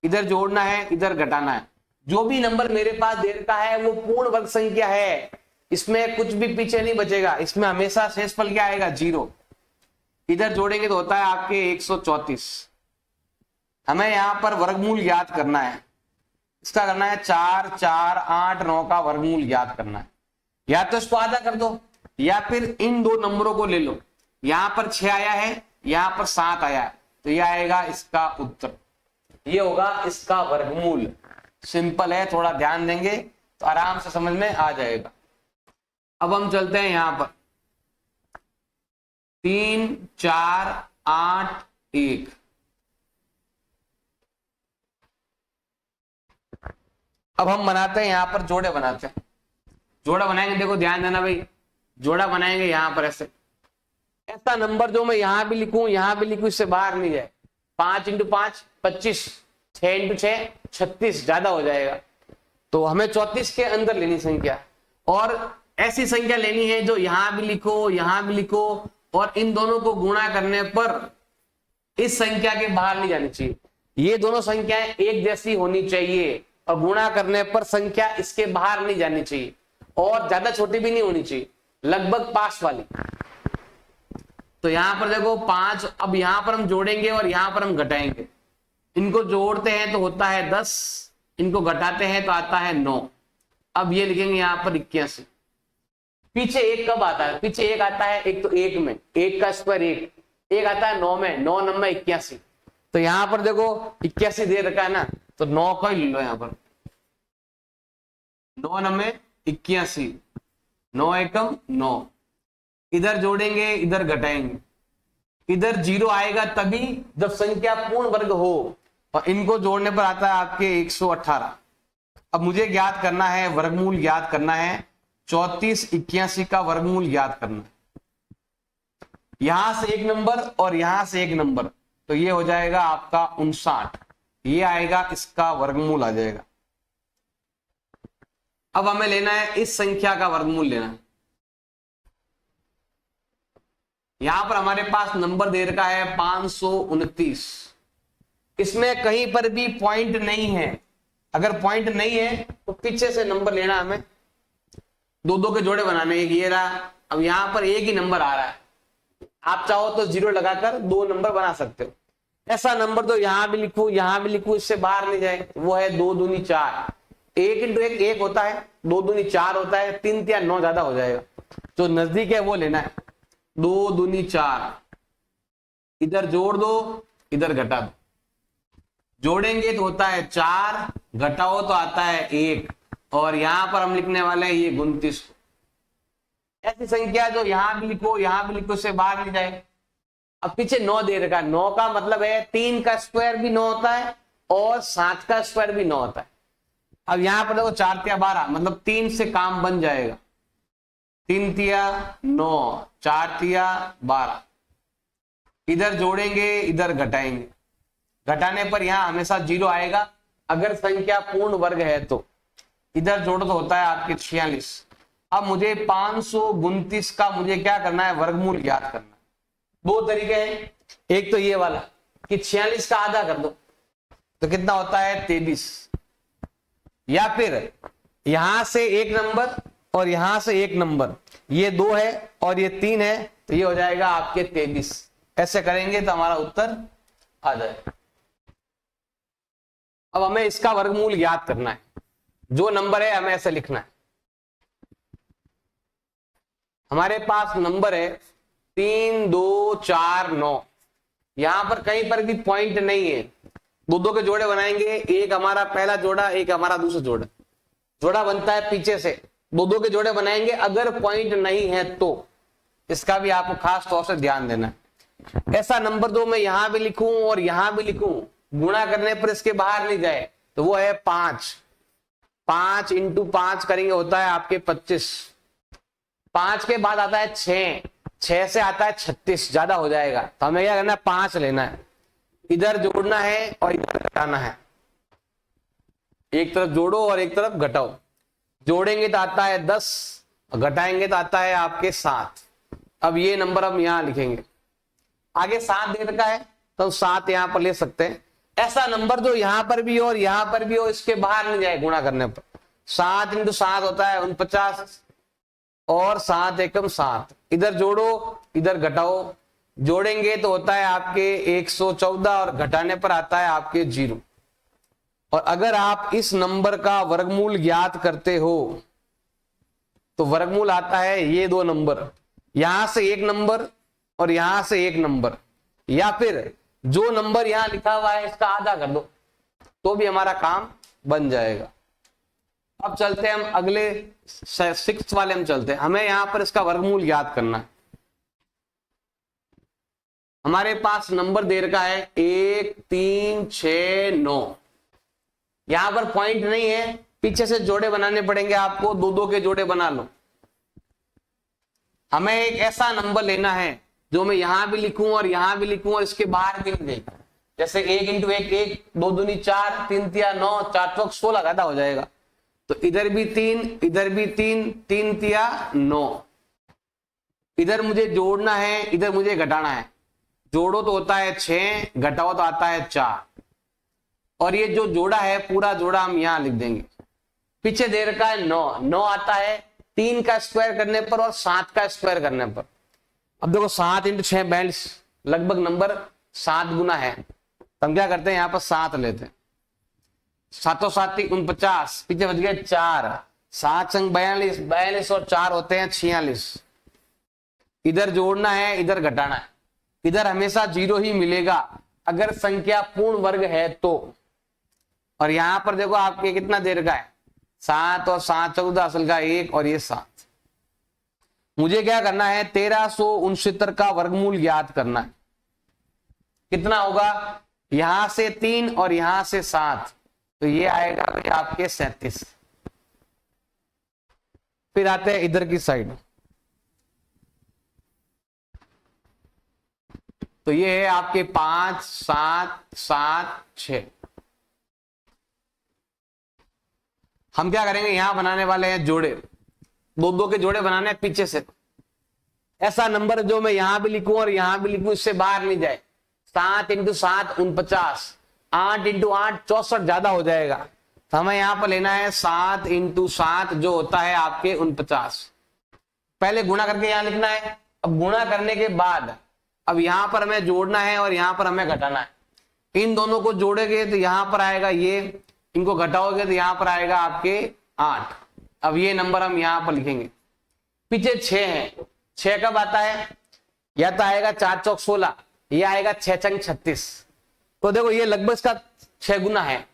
इधर जोड़ना है, इधर घटाना है। जो भी नंबर मेरे पास दे रखा है वो पूर्ण वर्ग संख्या है, इसमें कुछ भी पीछे नहीं बचेगा, इसमें हमेशा शेषफल क्या आएगा? 0। इधर जोड़ेंगे तो होता है आपके 134। हमें यहां पर वर्गमूल ज्ञात करना है, इसका करना है 4 4 8 9 का वर्गमूल ज्ञात करना है। या तो इसको आधा कर दो या फिर इन दो नंबरों को ले लो। यहां पर 6 आया है, यहां पर 7 आया है, तो यह आएगा इसका उत्तर, ये होगा इसका वर्गमूल। सिंपल है, थोड़ा ध्यान देंगे तो आराम से समझ में आ जाएगा। अब हम चलते हैं यहां पर 3 4 8 1। अब हम बनाते हैं यहां पर जोड़े बनाते हैं। जोड़ा बनाएंगे, देखो ध्यान देना भाई, जोड़ा बनाएंगे यहां पर ऐसे। ऐसा नंबर जो मैं यहां भी लिखूं यहां भी लिखूं, इससे बाहर नहीं जाए। 5 इंटू 5 25, 6 इंटू 6 36 ज्यादा हो जाएगा। तो हमें 34 के अंदर लेनी संख्या, और ऐसी संख्या लेनी है जो यहां भी लिखो यहां भी लिखो और इन दोनों को गुणा करने पर इस संख्या के बाहर नहीं जानी चाहिए। ये दोनों संख्याएं एक जैसी होनी चाहिए और गुणा करने पर संख्या इसके बाहर नहीं जानी चाहिए, और ज्यादा छोटी भी नहीं होनी चाहिए, लगभग पास वाली। तो यहां पर देखो 5, अब यहां पर हम जोड़ेंगे और यहां पर हम घटाएंगे। इनको जोड़ते हैं तो होता है 10, इनको घटाते हैं तो आता है 9। अब ये लिखेंगे यहां पर 81। पीछे एक कब आता है? पीछे एक आता है, एक तो एक में, एक का स्क्वायर एक आता है 9 में, 9 नंबर 81। तो यहां पर देखो 81 दे रखा है ना, तो 9 का ही ले लो यहां पर, 9 नंबर 81, 9 एकम 9। इधर जोड़ेंगे, इधर घटाएंगे, इधर 0 आएगा तभी जब संख्या पूर्ण वर्ग हो, और इनको जोड़ने पर आता है आपके 118। अब मुझे ज्ञात करना है, वर्गमूल ज्ञात करना है, 34 81 का वर्गमूल ज्ञात करना है। यहां से एक नंबर और यहां से एक नंबर, तो ये हो जाएगा आपका 59, ये आएगा, इसका वर्गमूल आ जाएगा। अब हमें लेना है इस संख्या का वर्गमूल लेना है। यहां पर हमारे पास नंबर दे रखा है 529, इसमें कहीं पर भी पॉइंट नहीं है। अगर पॉइंट नहीं है तो पीछे से नंबर लेना हमें, दो दो के जोड़े बनाने, एक ये रहा। अब यहां पर एक ही नंबर आ रहा है, आप चाहो तो 0 लगाकर 2 नंबर बना सकते हो। ऐसा नंबर तो यहां भी लिखूं, यहां भी लिखूं, इससे बाहर नहीं जाए, वो है 2 दूनी 4। 1 इंटू 1 1 होता है, 2 दूनी 4 होता है, 3 या 9 ज्यादा हो जाएगा। जो नजदीक है वो लेना है, 2 दूनी 4, इधर जोड़ दो, इधर घटा दो, जोड़ेंगे तो होता है 4, घटाओ तो आता है 1, और यहां पर हम लिखने वाले हैं ये 29। ऐसी संख्या जो यहां भी लिखो, यहां भी लिखो, से बाहर नहीं जाए। अब पीछे 9 दे रखा है, 9 का मतलब है 3 का स्क्वायर भी 9 होता है और 7 का स्क्वायर भी 9 होता है। अब यहां पर देखो 4 तिया 12, मतलब 3 से काम बन जाएगा, 3 तिया 9, 4 तिया 12, इधर जोड़ेंगे, इधर घटाएंगे, घटाने पर यहां हमेशा 0 आएगा अगर संख्या पूर्ण वर्ग है तो। इधर जोड़ो तो होता है आपके 46। अब मुझे 529 का मुझे क्या करना है, वर्गमूल ज्ञात करना है। 2 तरीके हैं, एक तो ये वाला कि 46 का आधा कर दो तो कितना होता है 23, या फिर यहां से एक नंबर और यहां से एक नंबर, ये 2 है और ये 3 है, तो ये हो जाएगा आपके 23। ऐसे करेंगे तो हमारा उत्तर आ जाएगा। अब हमें इसका वर्गमूल ज्ञात करना है, जो नंबर है हमें ऐसे लिखना है। हमारे पास नंबर है 3 2 4 9, यहां पर कहीं पर भी पॉइंट नहीं है। 2 2 के जोड़े बनाएंगे, एक हमारा पहला जोड़ा, एक हमारा दूसरा जोड़ा, जोड़ा बनता है पीछे से। 2 2 के जोड़े बनाएंगे, अगर पॉइंट नहीं है तो, इसका भी आपको खास तौर से ध्यान देना है। ऐसा नंबर 2 मैं यहां भी लिखूं और यहां भी लिखूं, गुणा करने पर इसके बाहर नहीं जाए, तो वो है 5। 5 इंटू 5 करेंगे होता है आपके 25। 5 के बाद आता है 6, 6 से आता है 36, ज्यादा हो जाएगा, तो हमें क्या करना है 5 लेना है, इधर जोड़ना है और इधर घटाना है। एक तरफ जोड़ो और एक तरफ घटाओ, जोड़ेंगे तो आता है 10, घटाएंगे तो आता है आपके 7। अब ये नंबर हम यहां लिखेंगे, आगे 7 दे रखा है तो 7 यहां पर ले सकते हैं। ऐसा नंबर जो यहां पर भी हो और यहां पर भी हो, इसके बाहर नहीं जाए गुणा करने पर। 7 इंटू 7 होता है 49, और 7 एकम 7, इधर जोड़ो, इधर घटाओ, जोड़ेंगे तो होता है आपके 114, और घटाने पर आता है आपके 0। और अगर आप इस नंबर का वर्गमूल ज्ञात करते हो तो वर्गमूल आता है ये 2 नंबर, यहां से एक नंबर और यहां से एक नंबर, या फिर जो नंबर यहां लिखा हुआ है इसका आधा कर दो तो भी हमारा काम बन जाएगा। अब चलते हैं हम अगले 6 वाले हम चलते हैं। हमें यहां पर इसका वर्गमूल याद करना है। हमारे पास नंबर दे रखा है 1 3 6 9, यहां पर पॉइंट नहीं है, पीछे से जोड़े बनाने पड़ेंगे आपको, 2 2 के जोड़े बना लो। हमें एक ऐसा नंबर लेना है जो मैं यहां भी लिखूं और यहां भी लिखूं और इसके बाहर भी नहीं देगा। जैसे 1 इंटू 1 1, 2 दूनी 4, 3 तिया 9, 4 चौक 16 ज्यादा हो जाएगा, तो इधर भी 3, इधर भी 3, 3 तिया 9, इधर मुझे जोड़ना है, इधर मुझे घटाना है। जोड़ो तो होता है 6, घटाओ तो आता है 4, और ये जो जोड़ा है पूरा जोड़ा हम यहां लिख देंगे। पीछे दे रखा है 9, 9 आता है 3 का स्क्वायर करने पर और 7 का स्क्वायर करने पर। अब देखो 7 इंटू 6 42, लगभग नंबर 7 गुना है, तो हम क्या करते हैं यहां पर 7 लेते हैं। 7 7 49, पीछे बच गए 4, 7 अंक 42, 42 और 4 होते हैं 46। इधर जोड़ना है, इधर घटाना है। इधर हमेशा 0 ही मिलेगा अगर संख्या पूर्ण वर्ग है तो। और यहां पर देखो आपके कितना देर का है, 7 और 7 14 असल का 1 और ये 7। मुझे क्या करना है, 1369 का वर्गमूल ज्ञात करना है। कितना होगा, यहां से 3 और यहां से 7, तो ये आएगा आपके 37। फिर आते हैं इधर की साइड, तो ये है आपके 5 7 7 6। हम क्या करेंगे, यहां बनाने वाले हैं जोड़े, दो के जोड़े बनाने हैं पीछे से। ऐसा नंबर जो मैं यहां भी लिखूं और यहां भी लिखूं, इससे बाहर नहीं जाए। 7 × 7 49, 8 × 8 64 ज्यादा हो जाएगा, तो हमें यहां पर लेना है 7 × 7 जो होता है आपके 49। पहले गुणा करके यहां लिखना है। अब गुणा करने के बाद अब यहां पर हमें जोड़ना है और यहां पर हमें घटाना है। इन दोनों को जोड़ेंगे तो यहां पर आएगा ये, इनको घटाओगे तो यहां पर आएगा आपके 8। अब ये नंबर हम यहां पर लिखेंगे। पीछे 6 है, 6 कब आता है, या तो आएगा 4 चौक 16, ये आएगा 6 छंग 36। तो देखो ये लगभग इसका 6 गुना है।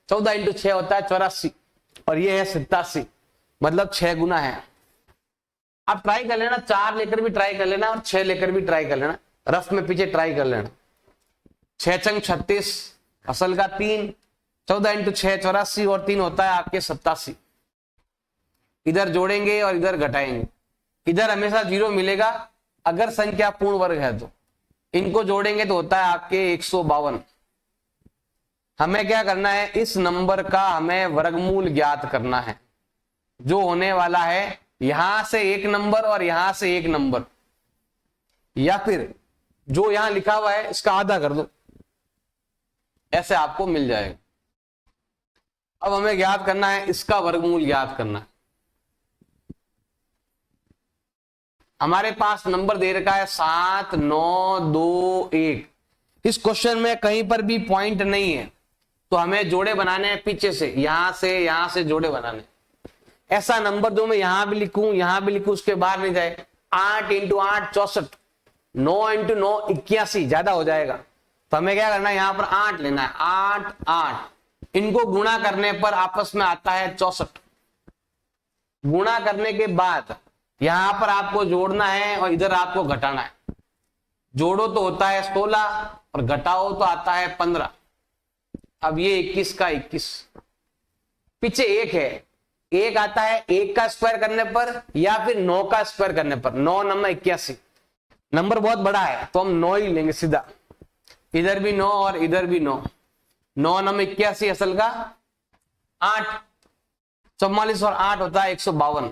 14 × 6 होता है 84 और ये है 87, मतलब 6 गुना है। आप ट्राई कर लेना, 4 लेकर भी ट्राई कर लेना और 6 लेकर भी ट्राई कर लेना, रफ में पीछे ट्राई कर लेना। 6 छंग 36 असल का 3, 14 × 6 84 और 3 होता है आपके 87। इधर जोड़ेंगे और इधर घटाएंगे। इधर हमेशा 0 मिलेगा अगर संख्या पूर्ण वर्ग है तो। इनको जोड़ेंगे तो होता है आपके 152। हमें क्या करना है, इस नंबर का हमें वर्गमूल ज्ञात करना है, जो होने वाला है यहां से 1 नंबर और यहां से 1 नंबर, या फिर जो यहां लिखा हुआ है इसका आधा कर दो, ऐसे आपको मिल जाएगा। अब हमें ज्ञात करना है, इसका वर्गमूल ज्ञात करना है। हमारे पास नंबर दे रखा है 7 9 2 1। इस क्वेश्चन में कहीं पर भी पॉइंट नहीं है, तो हमें जोड़े बनाने हैं पीछे से, यहां से जोड़े बनाने। ऐसा नंबर जो मैं यहां भी लिखूं उसके बाहर नहीं जाए। 8 × 8 64, 9 × 9 81 ज्यादा हो जाएगा, तो हमें क्या करना है, यहां पर 8 लेना है। 8 8 इनको गुणा करने पर आपस में आता है 64। गुणा करने के बाद यहां पर आपको जोड़ना है और इधर आपको घटाना है। जोड़ो तो होता है 16 और घटाओ तो आता है 15। अब ये 21 का 21, पीछे 1 है, 1 आता है 1 का स्क्वायर करने पर या फिर 9 का स्क्वायर करने पर। 9 9 81, नंबर बहुत बड़ा है तो हम 9 ही लेंगे सीधा। इधर भी 9 और इधर भी 9, 9 9 81 असल का 8, 44 और 8 होता है 152।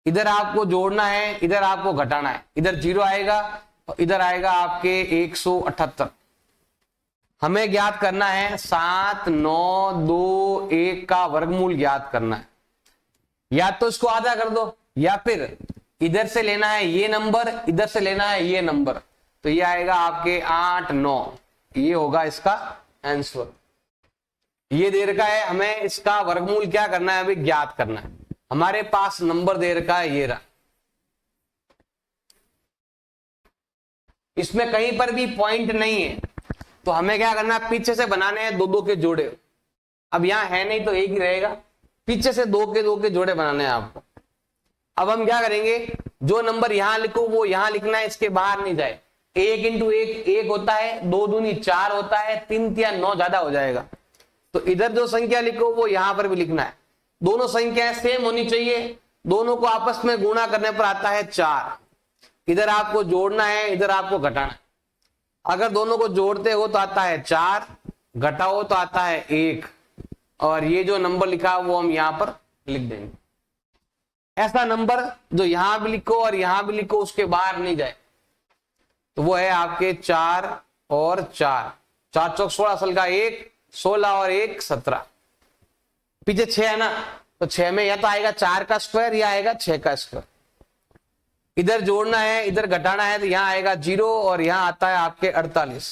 इधर आपको जोड़ना है, इधर आपको घटाना है। इधर 0 आएगा और इधर आएगा आपके 178। हमें ज्ञात करना है 7 9 2 1 का वर्गमूल ज्ञात करना है। या तो इसको आधा कर दो, या फिर इधर से लेना है ये नंबर, इधर से लेना है ये नंबर, तो ये आएगा आपके 8 9। ये होगा इसका आंसर। ये दे रखा है, हमें इसका वर्गमूल क्या करना है, अभी ज्ञात करना है। हमारे पास नंबर दे रखा है ये रहा, इसमें कहीं पर भी पॉइंट नहीं है, तो हमें क्या करना है, पीछे से बनाने हैं 2 2 के जोड़े। अब यहां है नहीं तो 1 ही रहेगा, पीछे से 2 के जोड़े बनाने हैं आपको। अब हम क्या करेंगे, जो नंबर यहां लिखो वो यहां लिखना है, इसके बाहर नहीं जाए। 1 × 1 1 होता है, 2 दूनी 4 होता है, 3 3 9 ज्यादा हो जाएगा, तो इधर जो संख्या लिखो वो यहां पर भी लिखना है। दोनों संख्याएं सेम होनी चाहिए, दोनों को आपस में गुणा करने पर आता है 4। इधर आपको जोड़ना है, इधर आपको घटाना है। अगर दोनों को जोड़ते हो तो आता है 4, घटाओ तो आता है 1, और ये जो नंबर लिखा है वो हम यहां पर लिख देंगे। ऐसा नंबर जो यहां भी लिखो और यहां भी लिखो उसके बाहर नहीं जाए, तो वो है आपके 4 और 4, 4 चौक 16 असल का 1, 16 और 1 17। पीछे 6 है ना, तो 6 में या तो आएगा 4 का स्क्वायर या आएगा 6 का स्क्वायर। इधर जोड़ना है, इधर घटाना है, तो यहां आएगा 0 और यहां आता है आपके 48।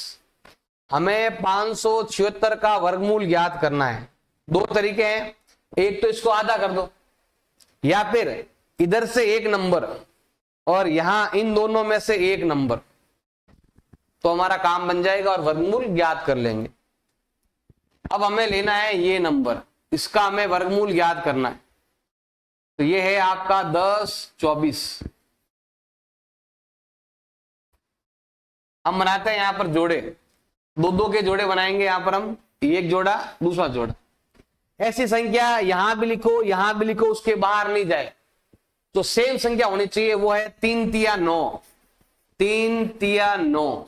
हमें 576 का वर्गमूल ज्ञात करना है। 2 तरीके हैं, एक तो इसको आधा कर दो, या फिर इधर से एक नंबर और यहां इन दोनों में से एक नंबर, तो हमारा काम बन जाएगा और वर्गमूल ज्ञात कर लेंगे। अब हमें लेना है ये नंबर, इसका हमें वर्गमूल ज्ञात करना है। तो ये है आपका 10, 24। हम बनाते हैं यहां पर जोड़े, दो दो के जोड़े बनाएंगे यहां पर हम, एक जोड़ा दूसरा जोड़ा। ऐसी संख्या यहां भी लिखो यहां भी लिखो, उसके बाहर नहीं जाए, तो सेम संख्या होनी चाहिए, वो है 3 तिया 9। 3 तिया 9।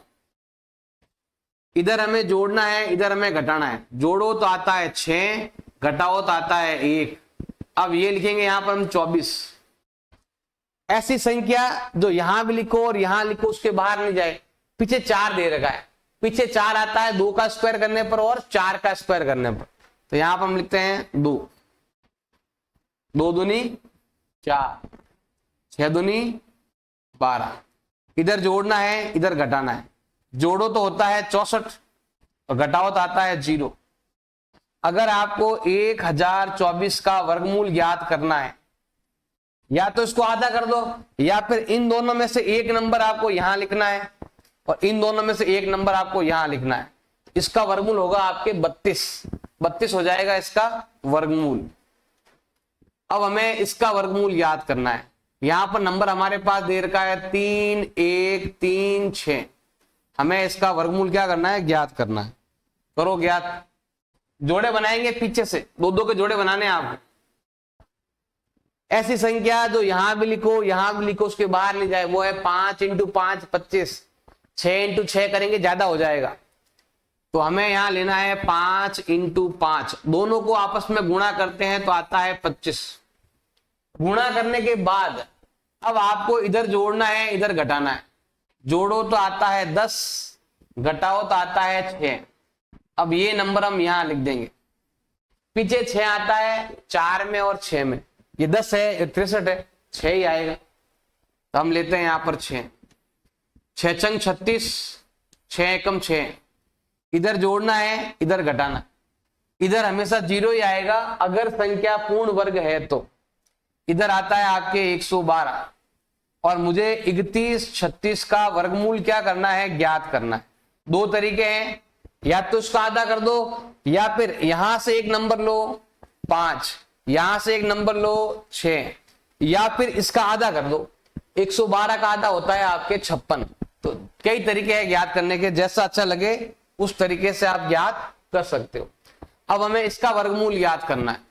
इधर हमें जोड़ना है, इधर हमें घटाना है। जोड़ो तो आता है 6, घटाओ तो आता है 1। अब ये लिखेंगे यहां पर हम 24। ऐसी संख्या जो यहां भी लिखो और यहां लिखो, उसके बाहर नहीं जाए। पीछे 4 दे रखा है, पीछे 4 आता है 2 का स्क्वायर करने पर और 4 का स्क्वायर करने पर। तो यहां पर हम लिखते हैं 2, 2 दूनी 4, 6 दूनी 12। इधर जोड़ना है, इधर घटाना है। जोड़ो तो होता है 64 और घटाओ तो आता है 0। अगर आपको 1024 का वर्गमूल ज्ञात करना है, या तो इसको आधा कर दो, या फिर इन दोनों में से एक नंबर आपको यहां लिखना है और इन दोनों में से एक नंबर आपको यहां लिखना है। इसका वर्गमूल होगा आपके 32। 32 हो जाएगा इसका वर्गमूल। अब हमें इसका वर्गमूल याद करना है। यहां पर नंबर हमारे पास दे रखा है 3, 1, 3, 6। हमें इसका वर्गमूल क्या करना है, ज्ञात करना है। करो ज्ञात। जोड़े बनाएंगे पीछे से, दो दो के जोड़े बनाने हैं आपको। ऐसी संख्या जो यहां भी लिखो यहां भी लिखो, उसके बाहर नहीं जाए, वो है 5 × 5 25। 6 × 6 करेंगे ज्यादा हो जाएगा, तो हमें यहां लेना है 5 × 5। दोनों को आपस में गुणा करते हैं तो आता है 25। गुणा करने के बाद अब आपको इधर जोड़ना है, इधर घटाना है। जोड़ो तो आता है 10, घटाओ तो आता है 6। अब ये नंबर हम यहां लिख देंगे। पीछे 6 आता है 4 में और 6 में, ये 10 है, ये 63 है, 6 ही आएगा। तो हम लेते हैं यहां पर 6। 6 × 36, 6 × 6। इधर जोड़ना है, इधर घटाना। इधर हमेशा 0 ही आएगा अगर संख्या पूर्ण वर्ग है तो। इधर आता है आपके 112 और मुझे 31, 36 का वर्गमूल क्या करना है, ज्ञात करना है। दो तरीके हैं, या तो इसका आधा कर दो, या फिर यहां से एक नंबर लो 5, यहां से एक नंबर लो 6, या फिर इसका आधा कर दो। 112 का आधा होता है आपके 56। तो कई तरीके हैं ज्ञात करने के, जैसा अच्छा लगे उस तरीके से आप ज्ञात कर सकते हो। अब हमें इसका वर्गमूल ज्ञात करना है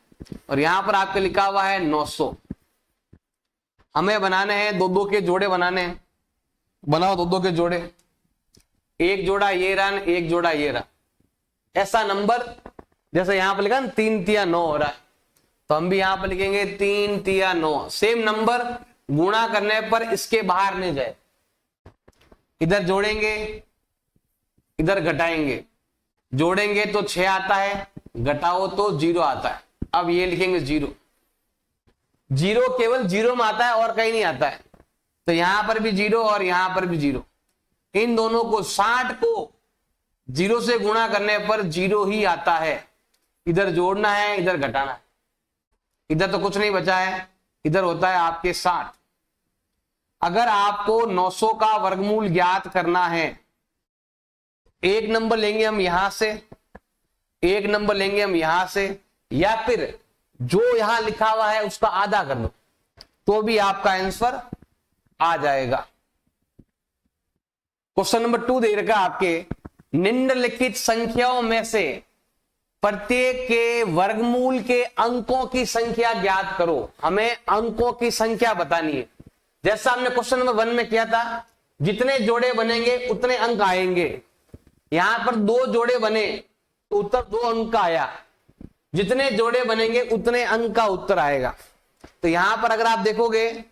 और यहां पर आपके लिखा हुआ है 900। हमें बनाने हैं दो दो के जोड़े बनाने हैं। बनाओ दो दो के जोड़े। एक जोड़ा ये रहा, एक जोड़ा ये रहा। ऐसा नंबर जैसे यहां पर लिखा 3 तिया 9 हो रहा है, तो हम भी यहां पर लिखेंगे 3 तिया 9। सेम नंबर गुणा करने पर इसके बाहर नहीं जाए। इधर जोड़ेंगे, इधर घटाएंगे। जोड़ेंगे तो 6 आता है, घटाओ तो 0 आता है। अब ये लिखेंगे 0। 0 केवल 0 में आता है और कहीं नहीं आता है, तो यहां पर भी 0 और यहां पर भी 0। इन दोनों को 60 को 0 से गुणा करने पर 0 ही आता है। इधर जोड़ना है, इधर घटाना है। इधर तो कुछ नहीं बचा है, इधर होता है आपके 60। अगर आपको 900 का वर्गमूल ज्ञात करना है, एक नंबर लेंगे हम यहां से, एक नंबर लेंगे हम यहां से, या फिर जो यहां लिखा हुआ है उसका आधा कर दो, तो भी आपका आंसर आ जाएगा। क्वेश्चन नंबर 2 दे रखा आपके, निम्नलिखित संख्याओं में से प्रत्येक के वर्गमूल के अंकों की संख्या ज्ञात करो। हमें अंकों की संख्या बतानी है। जैसा हमने क्वेश्चन नंबर 1 में किया था, जितने जोड़े बनेंगे उतने अंक आएंगे। यहां पर 2 जोड़े बने तो उत्तर 2 अंक का आया। जितने जोड़े बनेंगे उतने अंक का उत्तर आएगा। तो यहां पर अगर आप देखोगे,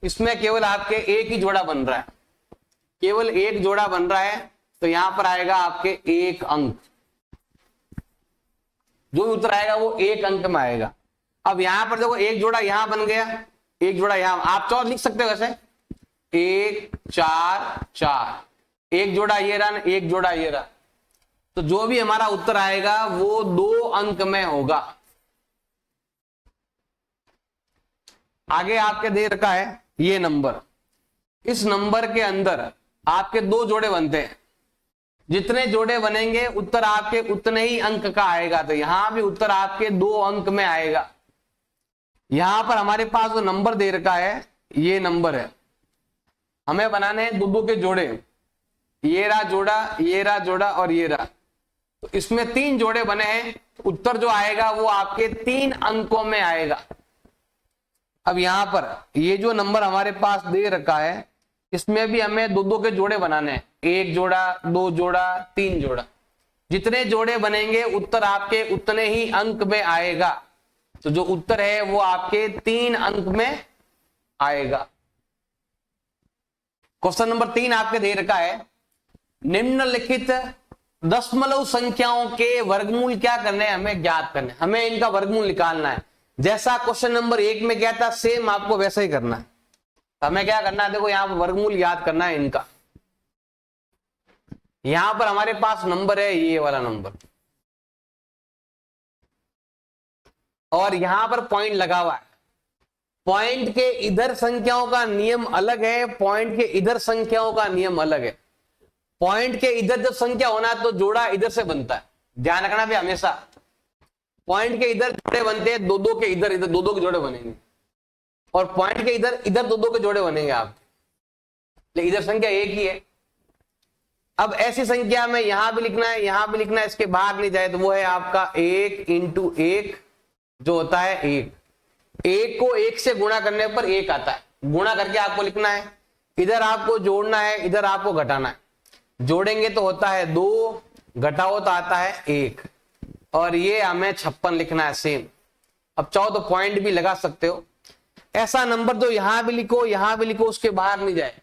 इसमें केवल आपके एक ही जोड़ा बन रहा है, केवल एक जोड़ा बन रहा है, तो यहां पर आएगा आपके 1 अंक। जो भी उत्तर आएगा वो 1 अंक में आएगा। अब यहां पर देखो, एक जोड़ा यहां बन गया, एक जोड़ा यहां। आप चाहो लिख सकते हो वैसे 1, 4, 4। एक जोड़ा ये रहा, एक जोड़ा ये रहा, तो जो भी हमारा उत्तर आएगा वो 2 अंक में होगा। आगे आपके दे रखा है ये नंबर, इस नंबर के अंदर आपके दो जोड़े बनते हैं, जितने जोड़े बनेंगे उत्तर आपके उतने ही अंक का आएगा। तो यहां भी उत्तर आपके 2 अंक में आएगा। यहां पर हमारे पास जो नंबर दे रखा है ये नंबर है, हमें बनाने हैं दो के जोड़े, ये रहा जोड़ा, ये रहा जोड़ा और ये रहा। तो इसमें 3 जोड़े बने हैं, तो उत्तर जो आएगा वो आपके 3 अंकों में आएगा। अब यहां पर ये जो नंबर हमारे पास दे रखा है इसमें भी हमें दो के जोड़े बनाने हैं, 1 जोड़ा, 2 जोड़ा, 3 जोड़ा। जितने जोड़े बनेंगे उत्तर आपके उतने ही अंक में आएगा। तो जो उत्तर है वो आपके 3 अंक में आएगा। क्वेश्चन नंबर 3 आपके दे रखा है, निम्नलिखित दशमलव संख्याओं के वर्गमूल क्या करने हैं, हमें ज्ञात करने, हमें इनका वर्गमूल निकालना है। जैसा क्वेश्चन नंबर 1 में क्या था सेम आपको वैसा ही करना है। हमें क्या करना है, देखो यहां पर वर्गमूल याद करना है इनका। यहां पर हमारे पास नंबर है ये वाला नंबर, और यहां पर पॉइंट लगा हुआ है। पॉइंट के इधर संख्याओं का नियम अलग है, पॉइंट के इधर संख्याओं का नियम अलग है। पॉइंट के इधर जब संख्या होना है तो जोड़ा इधर से बनता है, ध्यान रखना भी हमेशा। पॉइंट के इधर जोड़े बनते हैं, दो के इधर दो के जोड़े बनेंगे, और पॉइंट के इधर दो के जोड़े बनेंगे आप, लेकिन इधर संख्या एक ही है। अब ऐसी संख्या में यहां भी लिखना है, यहां भी लिखना है, इसके बाहर नहीं जाए तो वो है आपका 1 × 1 जो होता है 1। 1 को 1 से गुणा करने पर 1 आता है, गुणा करके आपको लिखना है। इधर आपको जोड़ना है, इधर आपको घटाना है। जोड़ेंगे तो होता है 2, घटाओ तो आता है 1, और ये हमें 56 लिखना है सेम। अब चाहो तो पॉइंट भी लगा सकते हो। ऐसा नंबर तो यहां भी लिखो, यहां भी लिखो, उसके बाहर नहीं जाए।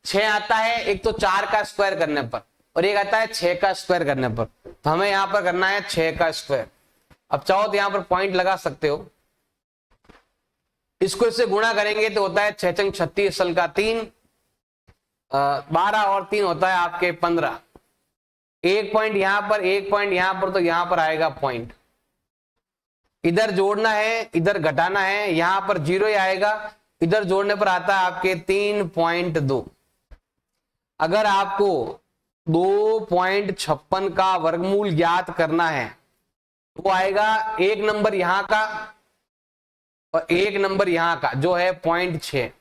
6 आता है, एक तो 4 का स्क्वायर करने पर, और एक आता है 6 का स्क्वायर करने पर। तो हमें यहां पर करना है 6 का स्क्वायर। अब चाहो तो यहां पर पॉइंट लगा सकते हो। इसको इससे गुणा करेंगे तो होता है 6 × 36 सल का 3, 12 और 3 होता है आपके 15। एक पॉइंट यहां पर, एक पॉइंट यहां पर, तो यहां पर आएगा पॉइंट। इधर जोड़ना है, इधर घटाना है, यहां पर 0 ही आएगा, इधर जोड़ने पर आता है आपके 3.2। अगर आपको 2.56 का वर्गमूल ज्ञात करना है वो आएगा एक नंबर यहां का और एक नंबर यहां का जो है 0.6,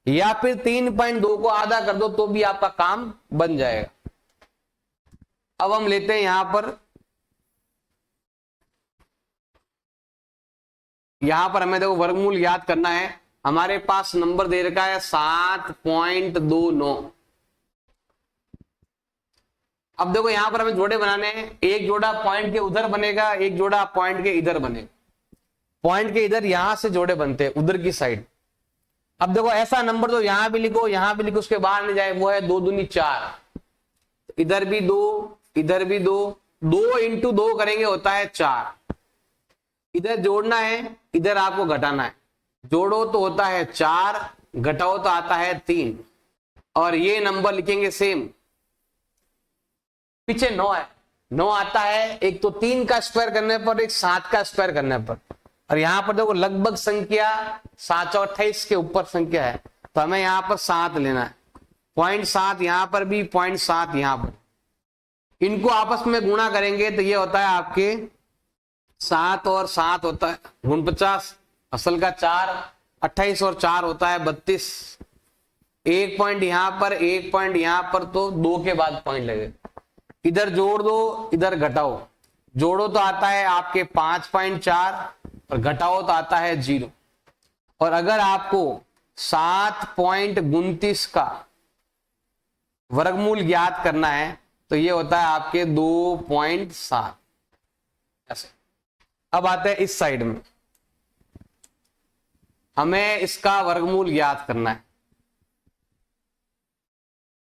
या फिर 3.2 को आधा कर दो तो भी आपका काम बन जाएगा। अब हम लेते हैं यहां पर हमें देखो वर्गमूल याद करना है। हमारे पास नंबर दे रखा है 7.29। अब देखो यहां पर हमें जोड़े बनाने हैं, एक जोड़ा पॉइंट के उधर बनेगा, एक जोड़ा पॉइंट के इधर बनेगा। पॉइंट के इधर यहां से जोड़े बनते हैं उधर की साइड। अब देखो ऐसा नंबर तो यहां भी लिखो, यहां भी लिखो, उसके बाहर नहीं जाए, वो है 2 दूनी 4। इधर भी 2, इधर भी 2, 2 × 2 करेंगे होता है 4। इधर जोड़ना है, इधर आपको घटाना है। जोड़ो तो होता है 4, घटाओ तो आता है 3, और ये नंबर लिखेंगे सेम। पीछे 9 है, 9 आता है एक तो 3 का स्क्वायर करने पर, एक 7 का स्क्वायर करने पर। और यहां पर देखो लगभग संख्या 7 और 28 के ऊपर संख्या है, तो हमें यहां पर 7 लेना है। 0.7 यहां पर भी, 0.7 यहां पर। इनको आपस में गुणा करेंगे तो ये होता है आपके 7 और 7 होता है 49, असल का 4, 28 और 4 होता है 32। एक पॉइंट यहां पर, एक पॉइंट यहां पर, तो 2 के बाद पॉइंट लगे। इधर जोड़ दो, इधर घटाओ। जोड़ो तो आता है आपके 5.4 और घटाओ तो आता है 0। और अगर आपको 7.29 का वर्गमूल ज्ञात करना है तो ये होता है आपके 2.7 ऐसे। अब आते हैं इस साइड में, हमें इसका वर्गमूल ज्ञात करना है।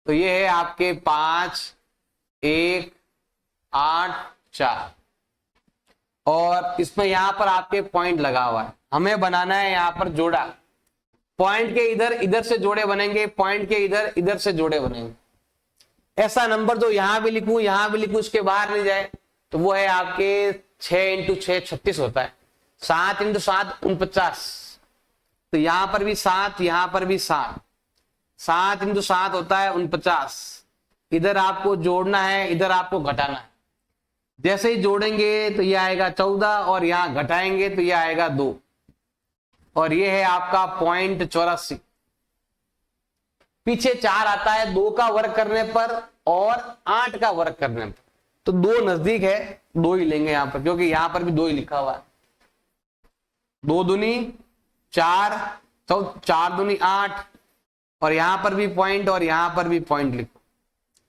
तो ये है आपके 5, 1, 8, 4, और इसमें यहां पर आपके पॉइंट लगा हुआ है। हमें बनाना है यहां पर जोड़ा। पॉइंट के इधर से जोड़े बनेंगे, पॉइंट के इधर से जोड़े बनेंगे। ऐसा नंबर जो यहां भी लिखूं, यहां भी लिखूं, उसके बाहर नहीं जाए, तो वो है आपके 6 × 6 36 होता है। 7 × 7 49, तो यहां पर भी 7, यहां पर भी 7, 7 × 7 होता है 49। इधर आपको जोड़ना है, इधर आपको घटाना है। जैसे ही जोड़ेंगे तो ये आएगा 14 और यहां घटाएंगे तो ये आएगा 2 और ये है आपका 0.84। पीछे 4 आता है 2 का वर्ग करने पर और 8 का वर्ग करने पर, तो 2 नजदीक है, 2 ही लेंगे यहां पर, क्योंकि यहां पर भी 2 ही लिखा हुआ है। 2 दूनी 4, तो 4 दूनी 8 और यहां पर भी पॉइंट और यहां पर भी पॉइंट लिखो,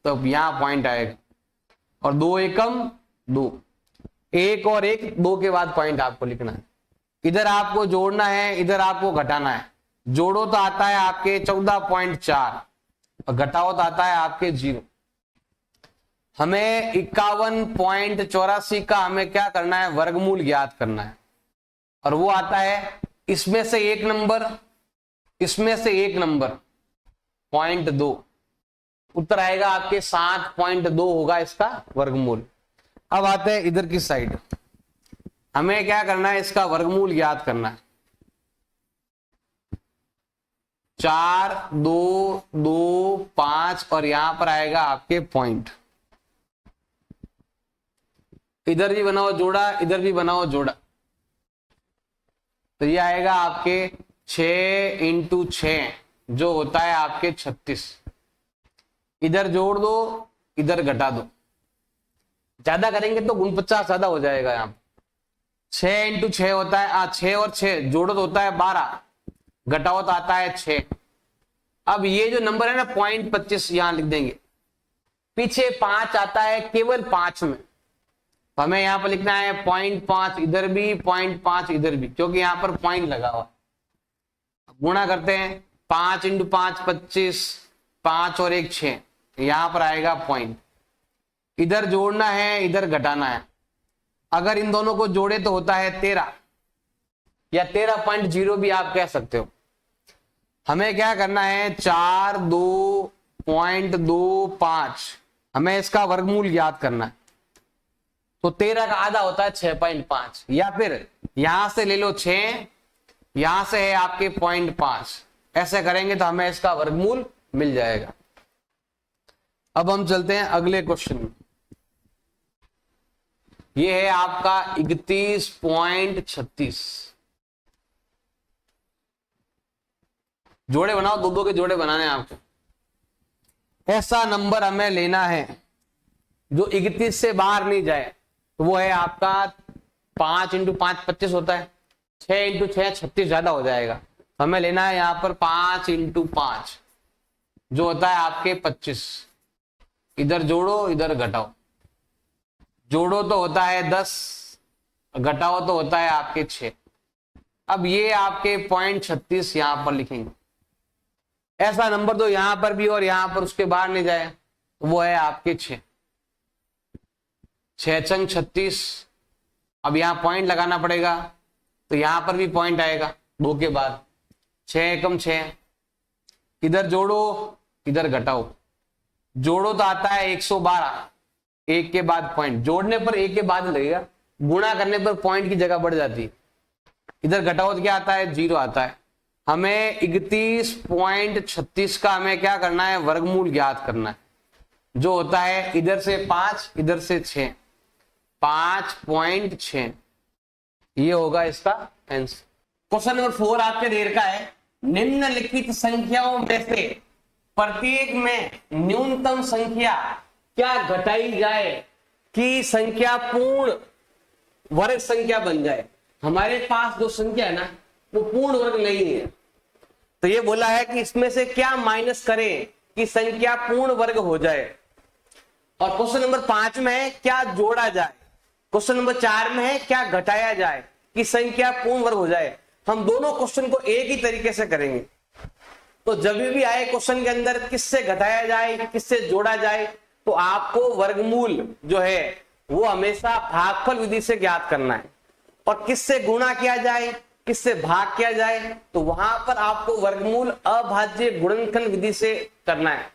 तो यहां पॉइंट आएगा। और 2 एकम 2, 1 और 1, 2 के बाद पॉइंट आपको लिखना है। इधर आपको जोड़ना है, इधर आपको घटाना है। जोड़ो तो आता है आपके 14.4 और घटाओ तो आता है आपके 0। हमें 51.84 का हमें क्या करना है, वर्गमूल ज्ञात करना है। और वो आता है इसमें से एक नंबर, इसमें से एक नंबर 0.2, उत्तर आएगा आपके 7.2 होगा इसका वर्गमूल। अब आते हैं इधर की साइड, हमें क्या करना है, इसका वर्गमूल ज्ञात करना है। 4, 2, 2, 5 और यहां पर आएगा आपके पॉइंट। इधर भी बनाओ जोड़ा, इधर भी बनाओ जोड़ा, तो ये आएगा आपके 6 × 6 जो होता है आपके 36। इधर जोड़ दो, इधर घटा दो, ज्यादा करेंगे तो 49 ज्यादा हो जाएगा। यहां 6 × 6 होता है 6 और 6 जोड़ो तो होता है 12, घटाओ तो आता है 6। अब ये जो नंबर है ना 0.25 यहां लिख देंगे। पीछे 5 आता है केवल 5 में, तो हमें यहां पर लिखना है 0.5 इधर भी, 0.5 इधर भी, क्योंकि यहां पर पॉइंट लगा हुआ। गुणा करते हैं, 5 × 5 25, 5 और 1 6, यहां पर आएगा पॉइंट। इधर जोड़ना है, इधर घटाना है। अगर इन दोनों को जोड़े तो होता है 13 या 13.0 भी आप कह सकते हो। हमें क्या करना है, 4, 2.25 हमें इसका वर्गमूल ज्ञात करना है। तो 13 का आधा होता है 6.5, या फिर यहां से ले लो 6, यहां से है आपके 0.5, ऐसे करेंगे तो हमें इसका वर्गमूल मिल जाएगा। अब हम चलते हैं अगले क्वेश्चन में। ये है आपका 31.36। जोड़े बनाओ, 2-2 के जोड़े बनाने हैं आपको। ऐसा नंबर हमें लेना है जो 31 से बाहर नहीं जाए, तो वो है आपका 5 × 5 25 होता है, 6 × 6 36 ज्यादा हो जाएगा। हमें लेना है यहां पर 5 × 5 जो होता है आपके 25। इधर जोड़ो, इधर घटाओ, जोड़ो तो होता है 10, घटाओ तो होता है आपके 6। अब ये आपके 0.36 यहां पर लिखेंगे। ऐसा नंबर दो यहां पर भी और यहां पर उसके बाहर नहीं जाए, तो वो है आपके 6। 6 × 36, अब यहां पॉइंट लगाना पड़ेगा, तो यहां पर भी पॉइंट आएगा 2 के बाद। 6 × 6, इधर जोड़ो, इधर घटाओ, जोड़ो तो आता है 112, 1 के बाद पॉइंट, जोड़ने पर 1 के बाद लगेगा, गुणा करने पर पॉइंट की जगह बढ़ जाती है। इधर घटाओ तो क्या आता है, 0 आता है। हमें 31.36 का हमें क्या करना है, वर्गमूल ज्ञात करना है, जो होता है इधर से 5, इधर से 6, 5.6। ये होगा इसका आंसर। क्वेश्चन नंबर 4 आपके देर का है, निम्नलिखित संख्याओं में से प्रत्येक में न्यूनतम संख्या क्या घटाई जाए कि संख्या पूर्ण वर्ग संख्या बन जाए। हमारे पास जो संख्या है ना वो पूर्ण वर्ग नहीं है, तो ये बोला है कि इसमें से क्या माइनस करें कि संख्या पूर्ण वर्ग हो जाए। और क्वेश्चन नंबर 5 में है क्या जोड़ा जाए, क्वेश्चन नंबर 4 में है क्या घटाया जाए कि संख्या पूर्ण वर्ग हो जाए। हम दोनों क्वेश्चन को एक ही तरीके से करेंगे। तो जब भी आए क्वेश्चन के अंदर किससे घटाया जाए, किससे जोड़ा जाए, तो आपको वर्गमूल जो है वो हमेशा भागफल विधि से ज्ञात करना है। और किससे गुणा किया जाए, किससे भाग किया जाए, तो वहां पर आपको वर्गमूल अभाज्य गुणनखंड विधि से करना है।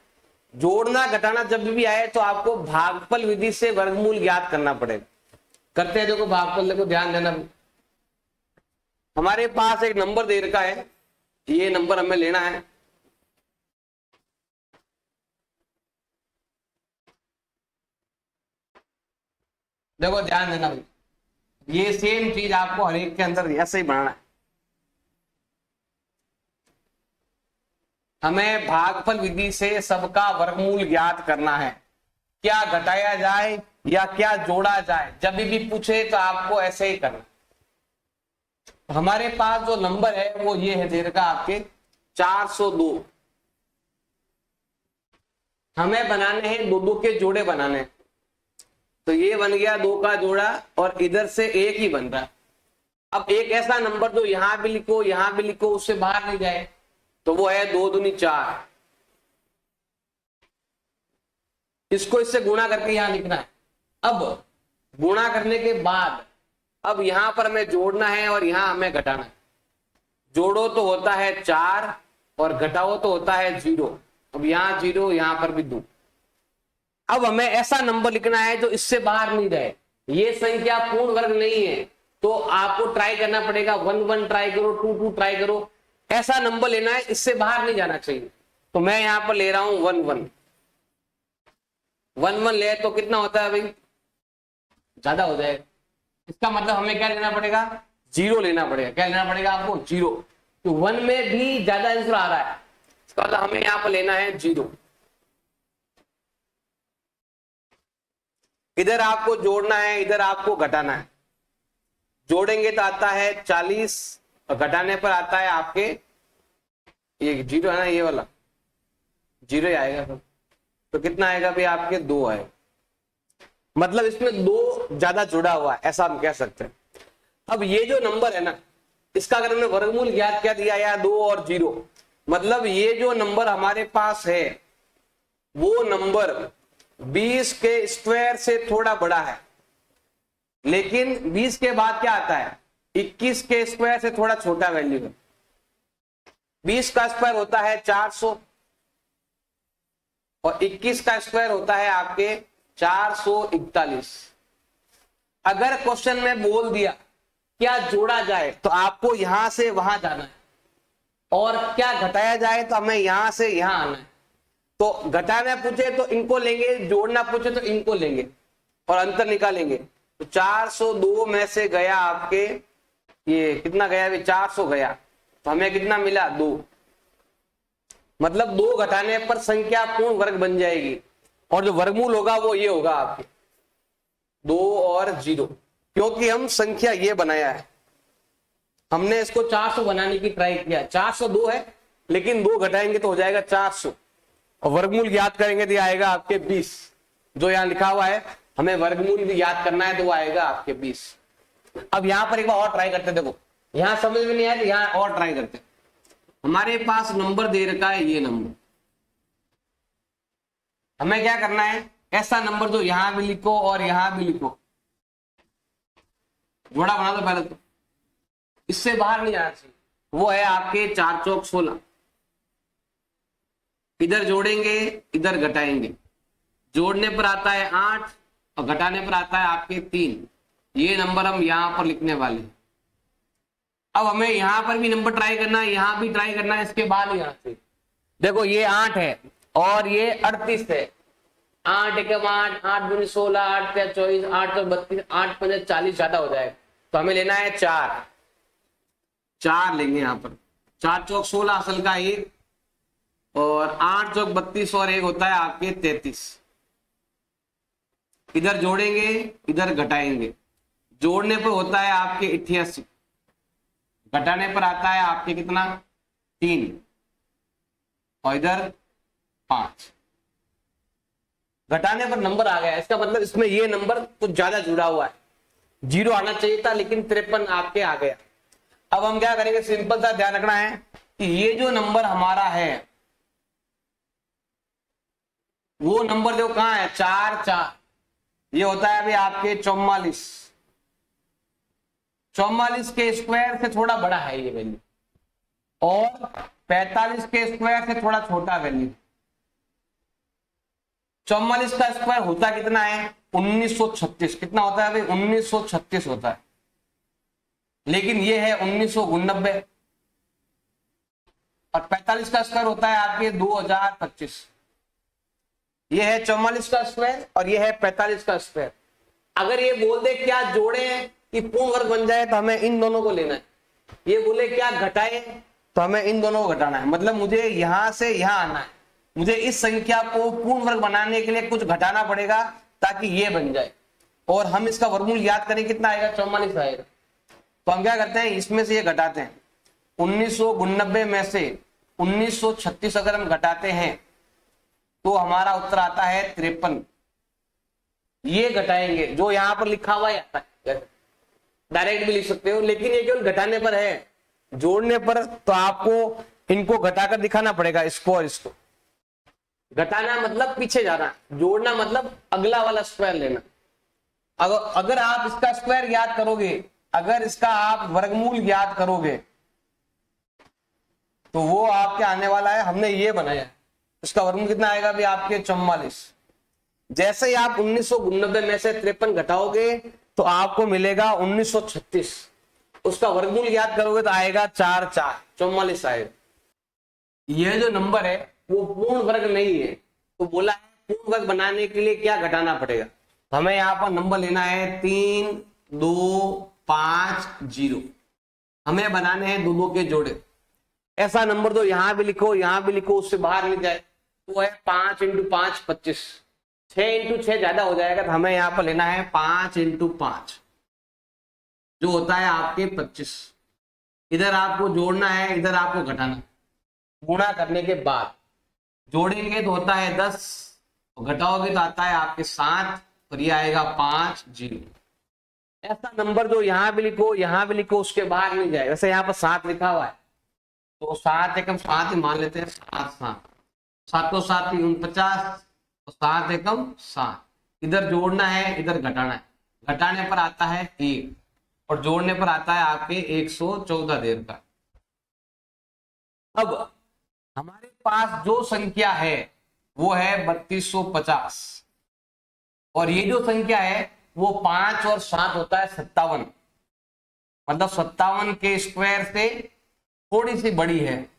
जोड़ना घटाना जब भी आए तो आपको भागफल विधि से वर्गमूल ज्ञात करना पड़ेगा। करते हैं, देखो भागफल, देखो ध्यान देना। हमारे पास एक नंबर दे रखा है ये नंबर हमें लेना है। देखो ध्यान देना भाई, ये सेम चीज आपको हर एक के अंदर ऐसे ही बनाना है। हमें भागफल विधि से सबका वर्गमूल ज्ञात करना है। क्या घटाया जाए या क्या जोड़ा जाए, जब भी पूछे तो आपको ऐसे ही करना। हमारे पास जो नंबर है वो ये है, दे रखा आपके 402। हमें बनाने हैं दो दो के जोड़े बनाने हैं। तो ये बन गया 2 का जोड़ा और इधर से 1 ही बन रहा है। अब एक ऐसा नंबर जो यहां भी लिखो यहां भी लिखो उससे बाहर नहीं जाए, तो वो है 2 दूनी 4। इसको इससे गुणा करके यहां लिखना है। अब गुणा करने के बाद अब यहां पर हमें जोड़ना है और यहां हमें घटाना है। जोड़ो तो होता है 4 और घटाओ तो होता है 0। अब यहां 0, यहां पर भी 2। अब हमें ऐसा नंबर लिखना है जो इससे बाहर नहीं जाए। ये संख्या पूर्ण वर्ग नहीं है, तो आपको ट्राई करना पड़ेगा। 1 1 ट्राई करो, 2 2 ट्राई करो। ऐसा नंबर लेना है इससे बाहर नहीं जाना चाहिए। तो मैं यहां पर ले रहा हूं 1 1 1 1 ले तो कितना होता है भाई, ज्यादा हो जाएगा। इसका मतलब हमें क्या लेना पड़ेगा, 0 लेना पड़ेगा। क्या लेना पड़ेगा आपको, 0। तो 1 में भी ज्यादा आंसर आ रहा है, इसका मतलब हमें यहां पर लेना है 0। इधर आपको जोड़ना है, इधर आपको घटाना है। जोड़ेंगे तो आता है 40 और घटाने पर आता है आपके ये 0 है ना, ये वाला 0 ही आएगा। तो कितना आएगा भाई आपके 2 आएगा। मतलब इसमें 2 ज्यादा जुड़ा हुआ है, ऐसा हम कह सकते हैं। अब ये जो नंबर है ना, इसका अगर हमने वर्गमूल ज्ञात क्या दिया या 2 और 0, मतलब ये जो नंबर हमारे पास है वो नंबर 20 के स्क्वायर से थोड़ा बड़ा है। लेकिन 20 के बाद क्या आता है, 21 के स्क्वायर से थोड़ा छोटा वैल्यू है। 20 का स्क्वायर होता है 400 और 21 का स्क्वायर होता है आपके 441। अगर क्वेश्चन में बोल दिया क्या जोड़ा जाए तो आपको यहां से वहां जाना है, और क्या घटाया जाए तो हमें यहां से यहां आना है। तो घटाना पूछे तो इनको लेंगे, जोड़ना पूछे तो इनको लेंगे और अंतर निकालेंगे। तो 402 में से गया आपके ये कितना गया, 400 गया, तो हमें कितना मिला, 2। मतलब 2 घटाने पर संख्या पूर्ण वर्ग बन जाएगी और जो वर्गमूल होगा वो ये होगा आपके 2 और 0। क्योंकि हम संख्या ये बनाया है, हमने इसको 400 बनाने की ट्राई किया। 402 है लेकिन 2 घटाएंगे तो हो जाएगा 400 और वर्गमूल याद करेंगे तो आएगा आपके 20। जो यहां लिखा हुआ है हमें वर्गमूल भी याद करना है तो वो आएगा आपके 20। अब यहां पर एक बार और ट्राई करते, देखो यहां समझ में नहीं आया तो यहां और ट्राई करते। हमारे पास नंबर दे रखा है ये नंबर, हमें क्या करना है, ऐसा नंबर जो यहां भी लिखो और यहां भी लिखो, जोड़ा बना दो पहले तो, इससे बाहर नहीं जाना चाहिए। वो है आपके 4 चौक 16। इधर जोड़ेंगे इधर घटाएंगे, जोड़ने पर आता है 8 और घटाने पर आता है आपके 3। ये नंबर हम यहां पर लिखने वाले हैं। अब हमें यहां पर भी नंबर ट्राई करना है, यहां भी ट्राई करना है, इसके बाद यहां से देखो ये 8 है और ये 38 है। 8 एकम 8, 8 दूनी 16, 8 या 24, 8 तो 32, 8 5 40 ज्यादा हो जाएगा। तो हमें लेना है 4 लेंगे यहाँ पर। 4 चौक 16 असल का 1 और 8 चौक 32 और 1 होता है आपके 33। इधर जोड़ेंगे इधर घटाएंगे, जोड़ने पर होता है आपके 88, घटाने पर आता है आपके कितना 3 और इधर 5। घटाने पर नंबर आ गया, इसका मतलब इसमें ये नंबर कुछ ज्यादा जुड़ा हुआ है। 0 आना चाहिए था लेकिन 53 आपके आ गया। अब हम क्या करेंगे, सिंपल सा ध्यान रखना है कि ये जो नंबर हमारा है वो नंबर जो कहां है 4 4, ये होता है अभी आपके 44। 44 के स्क्वायर से थोड़ा बड़ा है ये वैल्यू और 45 के स्क्वायर से थोड़ा छोटा वैल्यू। 44 का स्क्वायर होता कितना है 1936। कितना होता है भाई 1936 होता है, लेकिन ये है 1989। और 45 का स्क्वायर होता है आपके 2025। ये है 44 का स्क्वायर और ये है 45 का स्क्वायर। अगर ये बोल दे क्या जोड़े कि पूर्ण वर्ग बन जाए तो हमें इन दोनों को लेना है। ये बोले क्या घटाए तो हमें इन दोनों को घटाना है। मतलब मुझे यहां से यहां आना है, मुझे इस संख्या को पूर्ण वर्ग बनाने के लिए कुछ घटाना पड़ेगा ताकि ये बन जाए। और हम इसका वर्गमूल याद करें कितना आएगा, 44 आएगा। तो हम क्या करते हैं, इसमें से ये घटाते हैं। 1999 में से 1936 अगर हम घटाते हैं तो हमारा उत्तर आता है 53। ये घटाएंगे जो यहां पर लिखा हुआ आता है, डायरेक्ट भी लिख सकते हो, लेकिन ये केवल घटाने पर है, जोड़ने पर तो आपको इनको घटाकर दिखाना पड़ेगा, इसको और इसको। घटाना मतलब पीछे जाना, जोड़ना मतलब अगला वाला स्क्वायर लेना। अगर आप इसका स्क्वायर याद करोगे, अगर इसका आप वर्गमूल याद करोगे तो वो आपके आने वाला है, हमने ये बनाया, इसका वर्गमूल कितना आएगा भी आपके 44। जैसे ही आप 1999 में से 53 घटाओगे तो आपको मिलेगा 1936। उसका वर्गमूल याद करोगे तो आएगा 4 4 44 आएगा। यह जो नंबर है वो पूर्ण वर्ग नहीं है, तो बोला है पूर्ण वर्ग बनाने के लिए क्या घटाना पड़ेगा। तो हमें यहाँ पर नंबर लेना है 3 2 5 0। हमें बनाने हैं दो के जोड़े। ऐसा नंबर तो यहां भी लिखो, यहां भी लिखो, उससे बाहर नहीं जाए। तो है 5 × 5 25, 6 × 6 ज्यादा हो जाएगा, तो हमें यहाँ पर लेना है 5 × 5 जो होता है आपके 25। इधर आपको जोड़ना है, इधर आपको घटाना। गुणा करने के बाद जोड़ेंगे तो होता है 10, घटाओगे तो आता है आपके 7, और ये आएगा 5 0। ऐसा नंबर जो यहां भी लिखो, यहां भी लिखो, उसके बाहर नहीं जाए। वैसे यहाँ पर 7 लिखा हुआ है तो 7 एकम 7 ही मान लेते हैं। 7 7 7 7 49, 7 एकम 7। इधर जोड़ना है, इधर घटाना है। घटाने पर आता है 1 और जोड़ने पर आता है आपके 114 देर का। अब हमारे पास जो संख्या है वो है 3250, और ये जो संख्या है वो 5 और 7 होता है 57। मतलब 57 के स्क्वायर से थोड़ी सी बड़ी है।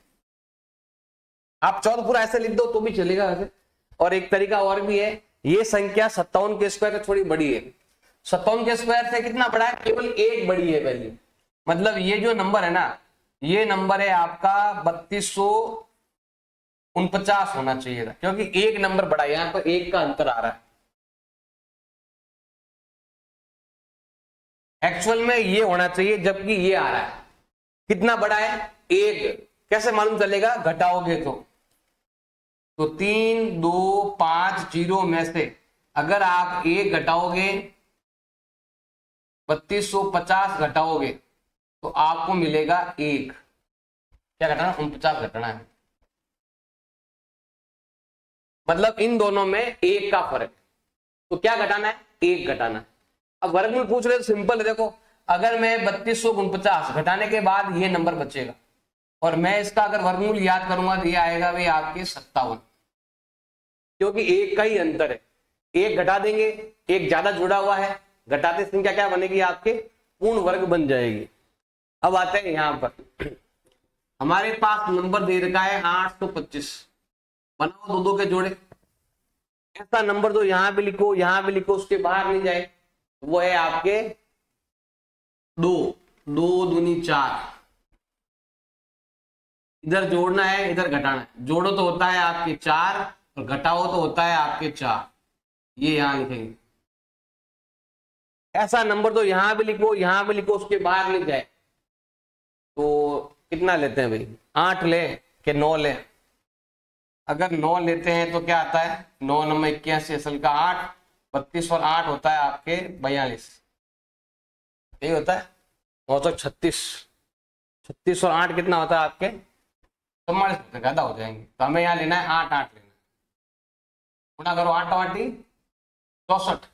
आप 14 पूरा ऐसे लिख दो तो भी चलेगा वैसे। और एक तरीका और भी है, ये संख्या 57 के स्क्वायर से थोड़ी बड़ी है। 57 के स्क्वायर से कितना बड़ा है, केवल एक बड़ी है वैल्यू। मतलब ये जो नंबर है ना, ये नंबर है आपका 3249 होना चाहिए था, क्योंकि एक नंबर बड़ा है, यहां पर एक का अंतर आ रहा है। एक्चुअल में ये होना चाहिए, जबकि ये आ रहा है। कितना बड़ा है, एक। कैसे मालूम चलेगा, घटाओगे तो 3 2 5 0 में से अगर आप एक घटाओगे, 3250 घटाओगे तो आपको मिलेगा 1। क्या घटाना, 49 घटाना है। मतलब इन दोनों में एक का फर्क। तो क्या घटाना है, 1 घटाना है। अब वर्गमूल पूछ रहे तो सिंपल है, देखो अगर मैं 3249 घटाने के बाद ये नंबर बचेगा, और मैं इसका अगर वर्गमूल याद करूंगा तो ये आएगा भाई आपके 57, क्योंकि एक का ही अंतर है। एक घटा देंगे, एक ज्यादा जुड़ा हुआ है, घटाते संख्या क्या बनेगी आपके, पूर्ण वर्ग बन जाएगी। अब आते हैं यहां पर, हमारे पास नंबर दे रखा है 825। बनाओ दो के जोड़े। ऐसा नंबर तो यहां भी लिखो, यहां भी लिखो, उसके बाहर नहीं जाए। वो है आपके 2 2 दूनी 4। इधर जोड़ना है, इधर घटाना है। जोड़ो तो होता है आपके 4 और घटाओ तो होता है आपके 4। ये यहां लिखेंगे। ऐसा नंबर तो यहां भी लिखो, यहां भी लिखो, उसके बाहर नहीं जाए। तो कितना लेते हैं भाई, 8 ले के 9 ले। अगर 9 लेते हैं तो क्या आता है, 9 9 81, असल का 8, 32 और 8 होता है आपके 42। यही होता है 936। 36 और 8 कितना होता है आपके 44, ज्यादा हो जाएंगे। तो हमें यहाँ लेना है 8 8 लेना है। गुणा करो 8 8 64,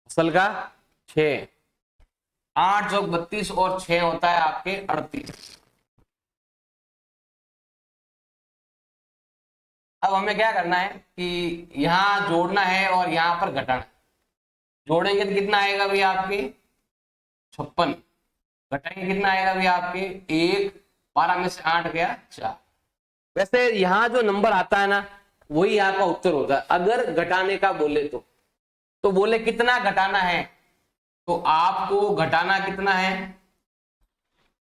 असल का 6। 8 जो 32 और 6 होता है आपके 38। अब हमें क्या करना है कि यहां जोड़ना है और यहां पर घटाना। जोड़ेंगे तो कितना आएगा भाई आपके 56। घटाएंगे कितना आएगा भाई आपके 1। 12 में से 8 गया 4। वैसे यहाँ जो नंबर आता है ना वही यहाँ का उत्तर होता है। अगर घटाने का बोले तो बोले कितना घटाना है, तो आपको घटाना कितना है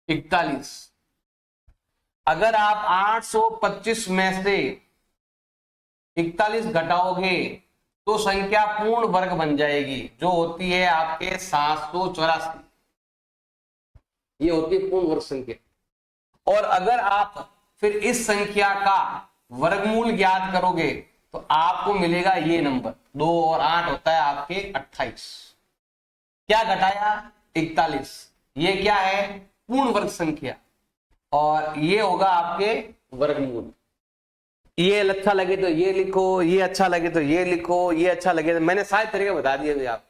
41। अगर आप 825 में से 41 घटाओगे तो संख्या पूर्ण वर्ग बन जाएगी, जो होती है आपके 784। ये होती है पूर्ण वर्ग संख्या। और अगर आप फिर इस संख्या का वर्गमूल ज्ञात करोगे तो आपको मिलेगा ये नंबर 2 और 8 होता है आपके 28। क्या घटाया 41, ये क्या है पूर्ण वर्ग संख्या, और ये होगा आपके वर्गमूल। ये अच्छा लगे तो ये लिखो, ये अच्छा लगे तो ये लिखो, ये अच्छा लगे तो, मैंने सारे तरीके बता दिए अभी आप।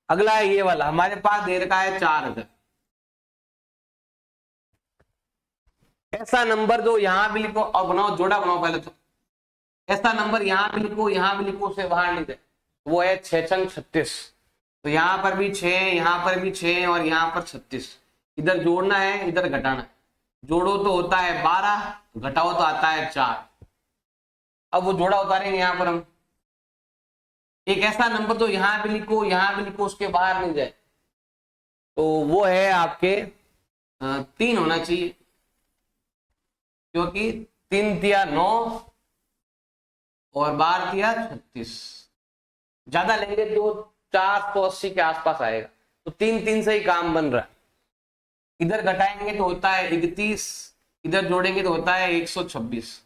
अगला है ये वाला, हमारे पास दे रखा है 4000। ऐसा नंबर जो यहां भी लिखो और बनाओ, जोड़ा बनाओ पहले तो। ऐसा नंबर यहां भी लिखो यहां भी लिखो, उसे बाहर नहीं जाए, वो है 6 छंग 36। तो यहां पर भी 6, यहां पर भी 6 और यहां पर 36। इधर जोड़ना है इधर घटाना है। जोड़ो तो होता है 12, घटाओ तो आता है 4। अब वो जोड़ा उतारेंगे यहां पर हम। एक ऐसा नंबर तो यहां भी लिखो यहां भी लिखो, उसके बाहर नहीं जाए, तो वो है आपके 3 होना चाहिए, क्योंकि 3 तिया 9 और 12 तिया 36। ज्यादा लेंगे तो 480 के आसपास आएगा, तो 3 से ही काम बन रहा है। इधर घटाएंगे तो होता है 31, इधर जोड़ेंगे तो होता है 126।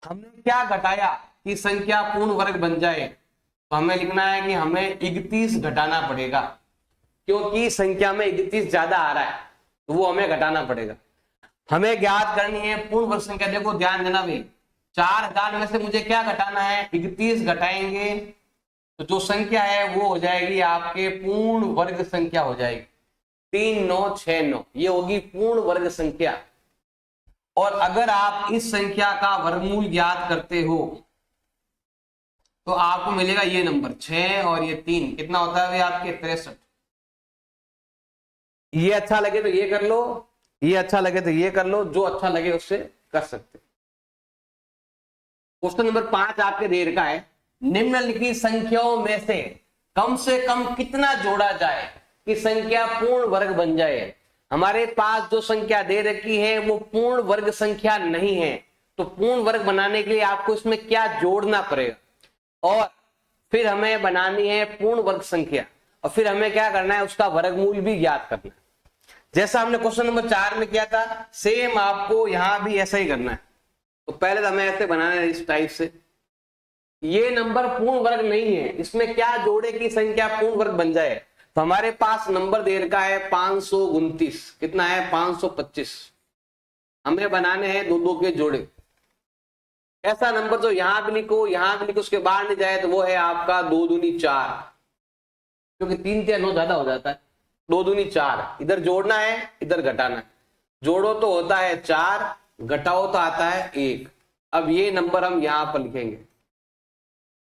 हमने क्या घटाया कि संख्या पूर्ण वर्ग बन जाए, तो हमें लिखना है कि हमें 31 घटाना पड़ेगा, क्योंकि संख्या में 31 ज्यादा आ रहा है तो वो हमें घटाना पड़ेगा। हमें ज्ञात करनी है पूर्ण वर्ग संख्या। देखो ध्यान देना भाई, 4000 में से मुझे क्या घटाना है 31 घटाएंगे तो जो संख्या है वो हो जाएगी आपके पूर्ण वर्ग संख्या हो जाएगी 3969, ये होगी पूर्ण वर्ग संख्या। और अगर आप इस संख्या का वर्गमूल ज्ञात करते हो तो आपको मिलेगा ये नंबर 6 और ये 3, कितना होता है भाई आपके 63। ये अच्छा लगे तो ये कर लो, ये अच्छा लगे तो ये कर लो, जो अच्छा लगे उससे कर सकते। क्वेश्चन नंबर 5 आपके देर का है, निम्नलिखित संख्याओं में से कम कितना जोड़ा जाए कि संख्या पूर्ण वर्ग बन जाए। हमारे पास जो संख्या दे रखी है वो पूर्ण वर्ग संख्या नहीं है, तो पूर्ण वर्ग बनाने के लिए आपको इसमें क्या जोड़ना पड़ेगा, और फिर हमें बनानी है पूर्ण वर्ग संख्या, और फिर हमें क्या करना है उसका वर्गमूल भी ज्ञात करना है। जैसा हमने क्वेश्चन नंबर 4 में किया था सेम आपको यहां भी ऐसा ही करना है। तो पहले तो हमें ऐसे बनाना है इस टाइप से। ये नंबर पूर्ण वर्ग नहीं है, इसमें क्या जोड़े की संख्या पूर्ण वर्ग बन जाए, तो हमारे पास नंबर दे रखा है 529, कितना है 525। हमें बनाने हैं 2 के जोड़े। ऐसा नंबर जो यहां भी लिखो यहां भी लिखो, उसके बाहर नहीं जाए, तो वो है आपका 2 दूनी 4, क्योंकि 3 तिया 9 ज्यादा हो जाता है। 2 दूनी 4, इधर जोड़ना है इधर घटाना है। जोड़ो तो होता है 4, घटाओ तो आता है 1। अब ये नंबर हम यहां पर लिखेंगे।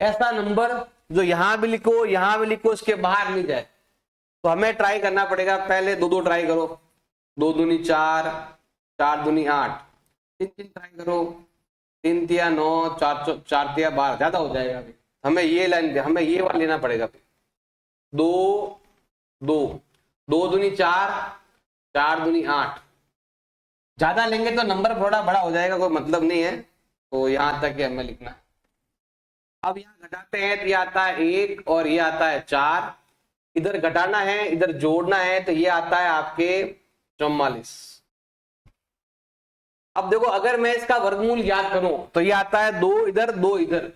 ऐसा नंबर जो यहां भी लिखो यहां भी लिखो, उसके बाहर नहीं जाए, तो हमें ट्राई करना पड़ेगा। पहले 2 ट्राई करो, 2 दूनी 4, 4 दूनी 8, 3 ट्राई करो, 3 तिया 9, 4 तिया 12, ज्यादा हो जाएगा। अभी हमें ये लाइन हमें ये वाला लेना पड़ेगा। 2 2 2 दूनी 4, 4 दूनी 8, ज्यादा लेंगे तो नंबर थोड़ा बड़ा हो जाएगा, कोई मतलब नहीं है, तो यहां तक हमें लिखना है। अब यहां घटाते हैं तो ये आता है 1 और ये आता है 4, इधर घटाना है इधर जोड़ना है, तो ये आता है आपके 44। अब देखो अगर मैं इसका वर्गमूल ज्ञात करूं तो ये आता है 2 इधर 2 इधर,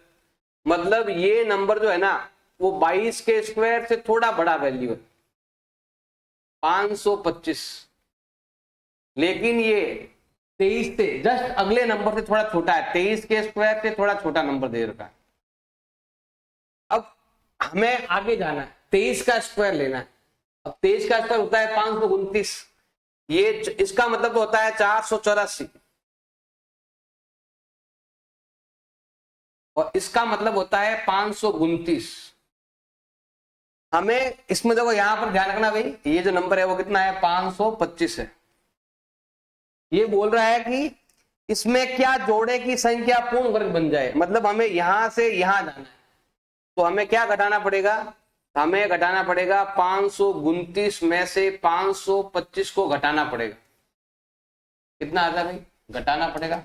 मतलब ये नंबर जो है ना वो 22 के स्क्वायर से थोड़ा बड़ा वैल्यू है 525, लेकिन ये 23 से जस्ट अगले नंबर से थोड़ा छोटा है, 23 के स्क्वायर से थोड़ा छोटा नंबर दे रखा है। अब हमें आगे जाना है, 23 का स्क्वायर लेना है। अब 23 का स्क्वायर होता है 529, ये इसका मतलब तो होता है 484, और इसका मतलब होता है 529। हमें इसमें देखो यहां पर ध्यान रखना भाई, ये जो नंबर है वो कितना है 525 है। ये बोल रहा है कि इसमें क्या जोड़े की संख्या पूर्ण वर्ग बन जाए, मतलब हमें यहां से यहां जाना है, तो हमें क्या घटाना पड़ेगा, हमें घटाना पड़ेगा 529 में से 525 को घटाना पड़ेगा। कितना आता है भाई, घटाना पड़ेगा,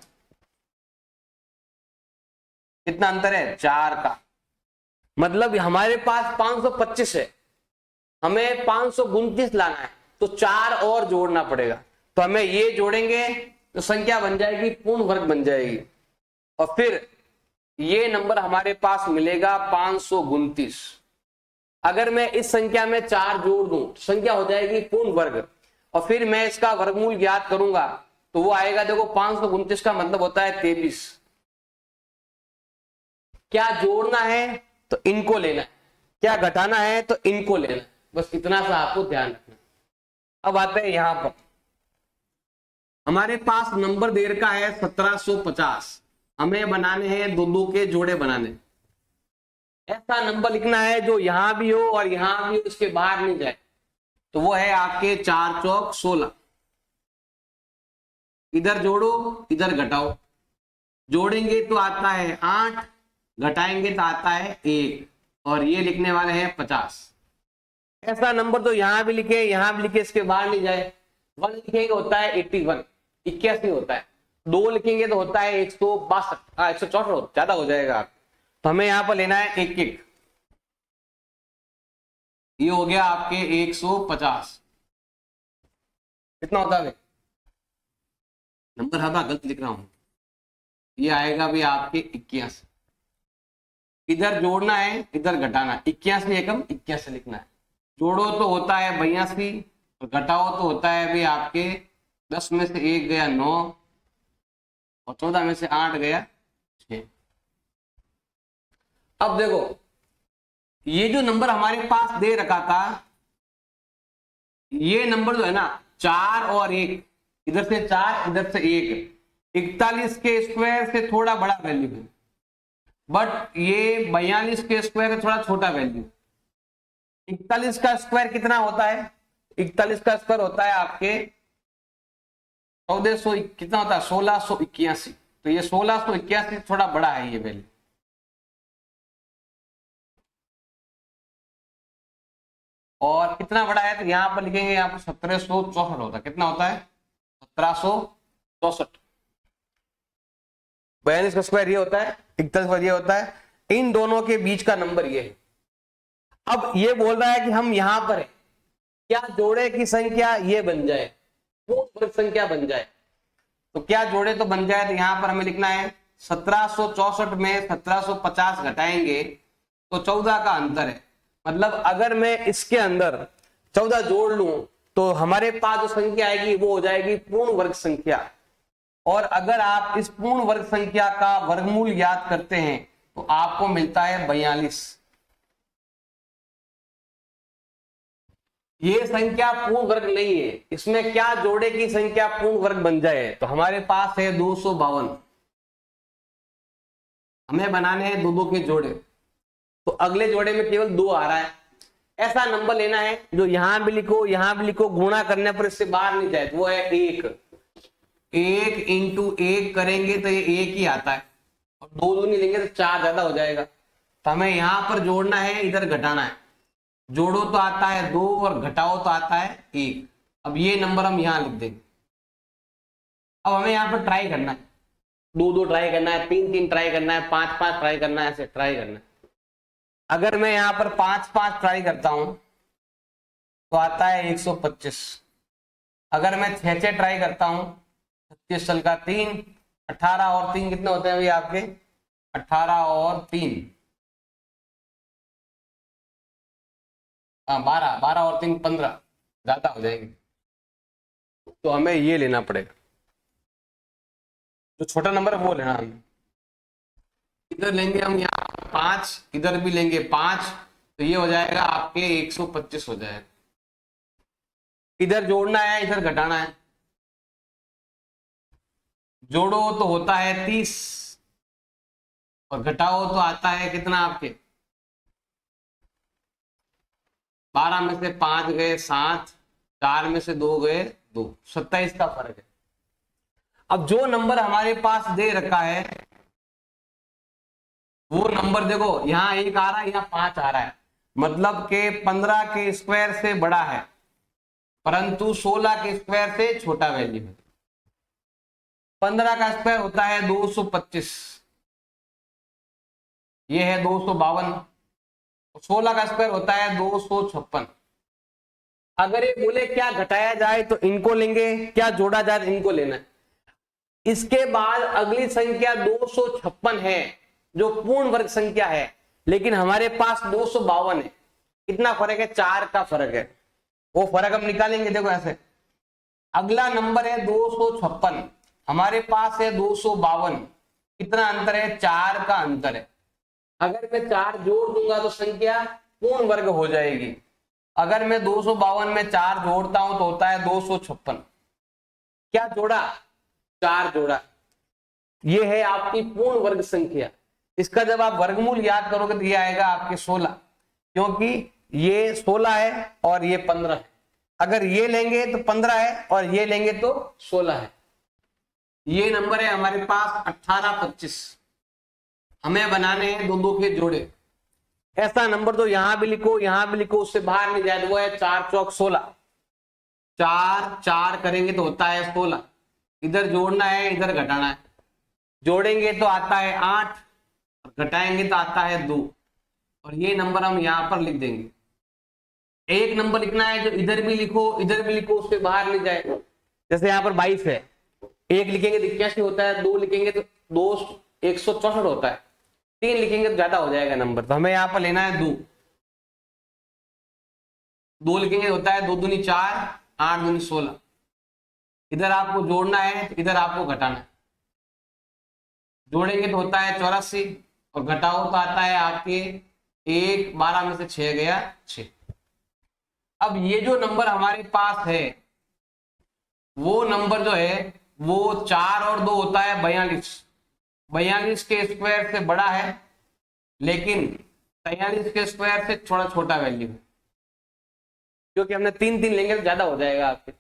कितना अंतर है, 4 का। मतलब हमारे पास 525 है, हमें 529 लाना है, तो 4 और जोड़ना पड़ेगा। तो हमें ये जोड़ेंगे तो संख्या बन जाएगी, पूर्ण वर्ग बन जाएगी, और फिर ये नंबर हमारे पास मिलेगा 529। अगर मैं इस संख्या में 4 जोड़ दूं तो संख्या हो जाएगी पूर्ण वर्ग, और फिर मैं इसका वर्गमूल ज्ञात करूंगा तो वो आएगा, देखो 529 का मतलब होता है 23। क्या जोड़ना है तो इनको लेना है, क्या घटाना है तो इनको लेना है, बस इतना सा आपको ध्यान रखना। अब आते हैं यहां पर, हमारे पास नंबर दे रखा है 1750, हमें बनाने हैं दो दो के जोड़े बनाने। ऐसा नंबर लिखना है जो यहां भी हो और यहां भी हो, इसके बाहर नहीं जाए, तो वो है आपके 4 चौक 16। इधर जोड़ो इधर घटाओ, जोड़ेंगे तो आता है 8, घटाएंगे तो आता है 1, और ये लिखने वाले हैं 50। ऐसा नंबर तो यहां भी लिखे यहां भी लिखे, इसके बाहर नहीं जाए। 1 लिखेंगे होता है 81, 81 होता है, 2 लिखेंगे तो होता है 162, 164, ज्यादा हो जाएगा। तो हमें यहां पर लेना है 1 1, ये हो गया आपके 150। कितना होता है, नंबर हवा गलत लिख रहा हूं, ये आएगा भी आपके 81। इधर जोड़ना है इधर घटाना, 81 एकम 81 लिखना है। जोड़ो तो होता है 82, और घटाओ तो होता है भी आपके 10 में से 1 गया 9, और 14 में से 8 गया 6। अब देखो ये जो नंबर हमारे पास दे रखा था, ये नंबर जो है ना 4 और 1, इधर से 4 इधर से 1, 41 के स्क्वायर से थोड़ा बड़ा वैल्यू है, बट ये 42 के स्क्वायर का थोड़ा छोटा वैल्यू। 41 का स्क्वायर कितना होता है, 41 का स्क्वायर होता है आपके 1400, कितना होता है 1681, तो ये 1681 थोड़ा बड़ा है ये वैल्यू। और कितना बड़ा है तो यहां पर लिखेंगे, यहां पर 1764 होता है। कितना होता है 1764। 42 का स्क्वायर ये होता है, 41 का ये होता है, इन दोनों के बीच का नंबर ये है। अब ये बोल रहा है कि हम यहां पर है, क्या जोड़े की संख्या ये बन जाए, पूर्ण वर्ग संख्या बन जाए, तो क्या जोड़े तो बन जाए, तो यहां पर हमें लिखना है 1764 में 1750 घटाएंगे तो 14 का अंतर है। मतलब अगर मैं इसके अंदर 14 जोड़ लूं तो हमारे पास जो संख्या आएगी वो हो जाएगी पूर्ण वर्ग संख्या, और अगर आप इस पूर्ण वर्ग संख्या का वर्गमूल याद करते हैं तो आपको मिलता है 42। ये संख्या पूर्ण वर्ग नहीं है, इसमें क्या जोड़े की संख्या पूर्ण वर्ग बन जाए, तो हमारे पास है 252। हमें बनाने हैं दो दो के जोड़े, तो अगले जोड़े में केवल 2 आ रहा है। ऐसा नंबर लेना है जो यहां भी लिखो यहां भी लिखो, गुणा करने पर इससे बाहर नहीं जाए, तो वो है 1। 1 इंटू 1 करेंगे तो ये 1 ही आता है, और 2 दूनी लेंगे तो 4 ज्यादा हो जाएगा। तो हमें यहां पर जोड़ना है इधर घटाना है, जोड़ो तो आता है 2 और घटाओ तो आता है 1। अब ये नंबर हम यहां लिख देंगे। अब हमें यहाँ पर ट्राई करना है, 2 2 ट्राई करना है, 3 3 ट्राई करना है, 5 5 ट्राई करना है, ऐसे ट्राई करना है। अगर मैं यहाँ पर 5 5 ट्राई करता हूं तो आता है 125। अगर मैं 6 6 ट्राई करता हूं, 25 चल का 3, 18 और 3 कितने होते हैं भाई आपके, 18 और 3 12, 12 और 3 15, ज्यादा हो जाएंगे, तो हमें ये लेना पड़ेगा, जो छोटा नंबर है वो लेना हमें। इधर लेंगे हम यहाँ 5, इधर भी लेंगे 5, तो ये हो जाएगा आपके 125 हो जाएगा। इधर जोड़ना है इधर घटाना है, जोड़ो तो होता है 30 और घटाओ तो आता है कितना आपके, 12 में से 5 गए 7, 4 में से 2 गए 2, 27 का फर्क है। अब जो नंबर हमारे पास दे रखा है वो नंबर देखो, यहाँ 1 आ रहा है, यहाँ 5 आ रहा है, मतलब के 15 के स्क्वायर से बड़ा है परंतु 16 के स्क्वायर से छोटा वैल्यू है। 15 का स्क्वायर होता है 225, ये है 252, 16 का स्क्वायर होता है 256। अगर ये बोले क्या घटाया जाए तो इनको लेंगे, क्या जोड़ा जाए तो इनको लेना है। इसके बाद अगली संख्या 256 है जो पूर्ण वर्ग संख्या है, लेकिन हमारे पास 252 है। कितना फर्क है? 4 का फर्क है। वो फर्क हम निकालेंगे, देखो ऐसे। अगला नंबर है 256, हमारे पास है 252, कितना अंतर है? 4 का अंतर है। अगर मैं 4 जोड़ दूंगा तो संख्या पूर्ण वर्ग हो जाएगी। अगर मैं 252 में 4 जोड़ता हूं तो होता है 256। क्या जोड़ा? 4 जोड़ा। ये है आपकी पूर्ण वर्ग संख्या। इसका जब आप वर्गमूल याद करोगे तो ये आएगा आपके 16, क्योंकि ये 16 है और ये 15 है। अगर ये लेंगे तो 15 है और ये लेंगे तो 16 है। ये नंबर है हमारे पास 18, 25। हमें बनाने हैं दो दो के जोड़े। ऐसा नंबर तो यहां भी लिखो, यहां भी लिखो, उससे बाहर नहीं जाए। वो है 4 चौक 16, 4 4 करेंगे तो होता है 16। इधर जोड़ना है, इधर घटाना है। जोड़ेंगे तो आता है 8 और घटाएंगे तो आता है 2, और ये नंबर हम यहां पर लिख देंगे। एक नंबर लिखना है जो इधर भी लिखो, इधर भी लिखो, उससे बाहर नहीं जाए। जैसे यहाँ पर 22 है, 1 लिखेंगे तो 81 होता है, 2 लिखेंगे तो 164 होता है, 3 लिखेंगे तो ज्यादा हो जाएगा नंबर। तो हमें यहाँ पर लेना है 2, 2 लिखेंगे होता है 2 दूनी 4, 8 दूनी 16। इधर आपको जोड़ना है तो इधर आपको घटाना है। जोड़ेंगे तो होता है 84 और घटाओ तो आता है आपके 1, 12 में से 6 गया 6। अब ये जो नंबर हमारे पास है वो नंबर जो है वो 4 और 2 होता है 42। 42 के स्क्वायर से बड़ा है, लेकिन 43 के स्क्वायर से थोड़ा छोटा वैल्यू है, क्योंकि हमने 3 3 लेंगे तो ज्यादा हो जाएगा आपके।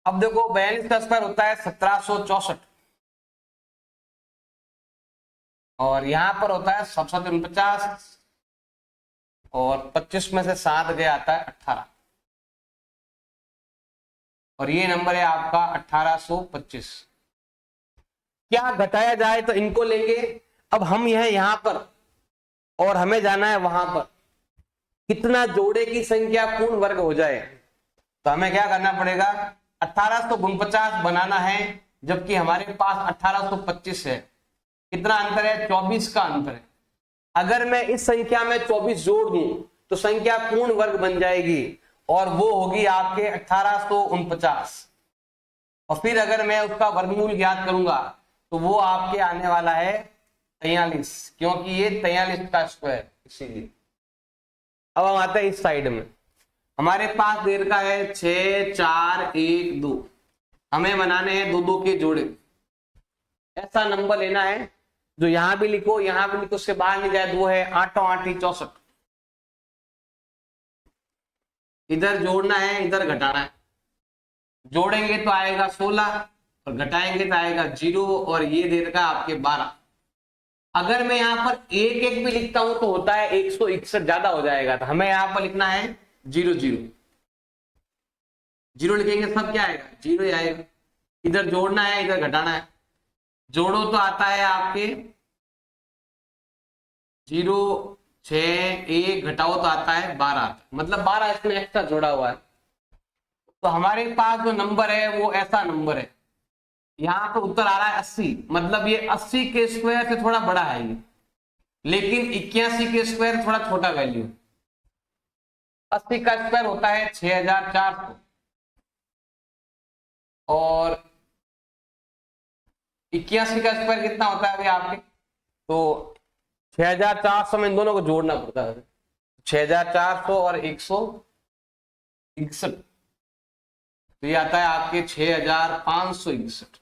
अब देखो 42 का स्क्वायर होता है 1764 और यहां पर होता है 749 और 25 में से 7 गया आता है 18, और ये नंबर है आपका 1825। क्या घटाया जाए तो इनको लेंगे। अब हम यहां पर और हमें जाना है वहां पर, कितना जोड़े की संख्या पूर्ण वर्ग हो जाए। तो हमें क्या करना पड़ेगा? 1849 बनाना है, जबकि हमारे पास 1825 है। कितना अंतर है? 24 का अंतर है। अगर मैं इस संख्या में 24 जोड़ दूं तो संख्या पूर्ण वर्ग बन जाएगी और वो होगी आपके 1849। और फिर अगर मैं उसका वर्गमूल ज्ञात करूंगा तो वो आपके आने वाला है 43, क्योंकि ये 43 का स्क्वायर, इसीलिए। अब हम आते हैं इस साइड में। हमारे पास देर का है 6 4 1 2। हमें बनाने हैं दो दो के जोड़े। ऐसा नंबर लेना है जो यहां भी लिखो, यहां भी लिखो, उससे बाहर नहीं जाए। वो है 8 8 64। इधर जोड़ना है, इधर घटाना है। जोड़ेंगे तो आएगा 16 और घटाएंगे तो आएगा 0, और ये देर का आपके 12। अगर मैं यहाँ पर 1 1 भी लिखता हूं तो होता है 161, ज्यादा हो जाएगा। तो हमें यहाँ पर लिखना है 0 0 0 लिखेंगे सब क्या आएगा? 0 ही आएगा। इधर जोड़ना है, इधर घटाना है। जोड़ो तो आता है आपके 0 6 1, घटाओ तो आता है 12, मतलब 12 इसमें एक्स्ट्रा जोड़ा हुआ है। तो हमारे पास जो नंबर है वो ऐसा नंबर है। यहाँ पर उत्तर आ रहा है 80, मतलब ये 80 के स्क्वायर से थोड़ा बड़ा है ये, लेकिन 81 के स्क्वायर थोड़ा छोटा वैल्यू। 80 का स्क्वायर होता है 6400 और 81 का स्क्वायर कितना होता है अभी आपके? तो 6400 में इन दोनों को जोड़ना पड़ता है। 6400 और 161, तो ये आता है आपके 6561।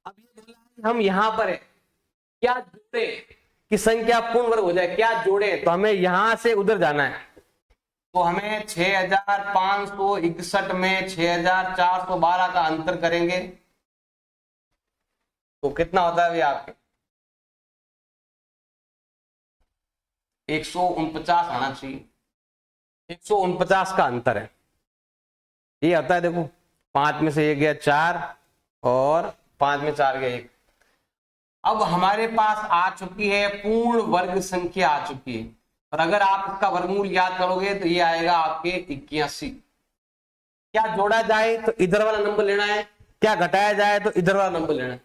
अब ये बोला हम यहां पर है क्या जोड़े कि संख्या पूर्ण वर्ग हो जाए, क्या जोड़े? तो हमें यहां से उधर जाना है। तो हमें 6561 में 6412 का अंतर करेंगे तो कितना होता है भैया आपके 149 आना चाहिए। 149 का अंतर है, ये आता है। देखो 5 में से 1 गया 4 और 5 में 4 गया 1। अब हमारे पास आ चुकी है पूर्ण वर्ग संख्या आ चुकी है, और अगर आप इसका वर्गमूल याद करोगे तो ये आएगा आपके 81। क्या जोड़ा जाए तो इधर वाला नंबर लेना है, क्या घटाया जाए तो इधर वाला नंबर लेना है,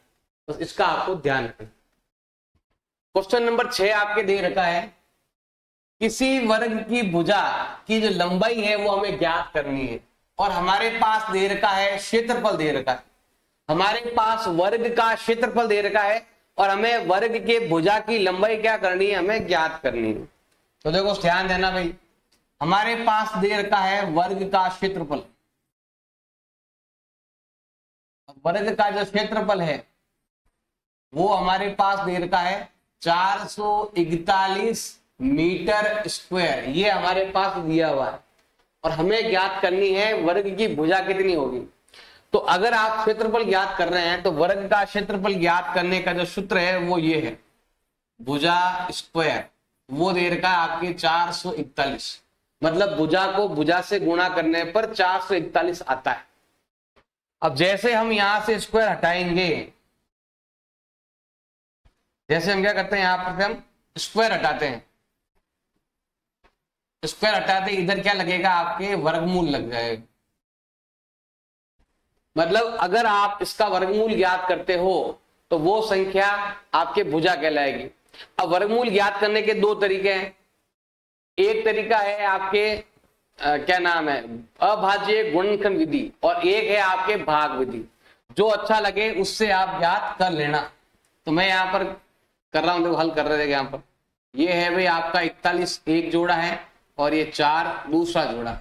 बस इसका आपको ध्यान रखना। क्वेश्चन नंबर 6 आपके दे रखा है, किसी वर्ग की भुजा की जो लंबाई है वो हमें ज्ञात करनी है, और हमारे पास दे रखा है क्षेत्रफल दे रखा है। हमारे पास वर्ग का क्षेत्रफल दे रखा है और हमें वर्ग के भुजा की लंबाई क्या करनी है, हमें ज्ञात करनी है। तो देखो ध्यान देना भाई, हमारे पास दे रखा है वर्ग का क्षेत्रफल, वर्ग का जो क्षेत्रफल है वो हमारे पास दे रखा है 441 मीटर स्क्वायर, ये हमारे पास दिया हुआ है, और हमें ज्ञात करनी है वर्ग की भुजा कितनी होगी। तो अगर आप क्षेत्रफल ज्ञात कर रहे हैं तो वर्ग का क्षेत्रफल ज्ञात करने का जो सूत्र है वो ये है, भुजा स्क्वायर, वो दे रखा है आपके 441, मतलब भुजा को भुजा से गुणा करने पर 441 आता है। अब जैसे हम यहां से स्क्वायर हटाएंगे, जैसे हम क्या करते हैं, यहां पर हम स्क्वायर हटाते हैं, स्क्वायर हटाते इधर क्या लगेगा, आपके वर्गमूल लग जाएगा। मतलब अगर आप इसका वर्गमूल ज्ञात करते हो तो वो संख्या आपके भुजा कहलाएगी। अब वर्गमूल ज्ञात करने के दो तरीके हैं, एक तरीका है आपके क्या नाम है, अभाज्य गुणनखंड विधि, और एक है आपके भाग विधि। जो अच्छा लगे उससे आप ज्ञात कर लेना। तो मैं यहाँ पर कर रहा हूं, देखो हल कर रहे थे यहाँ पर, ये है भाई आपका 41 एक जोड़ा है और ये 4 दूसरा जोड़ा।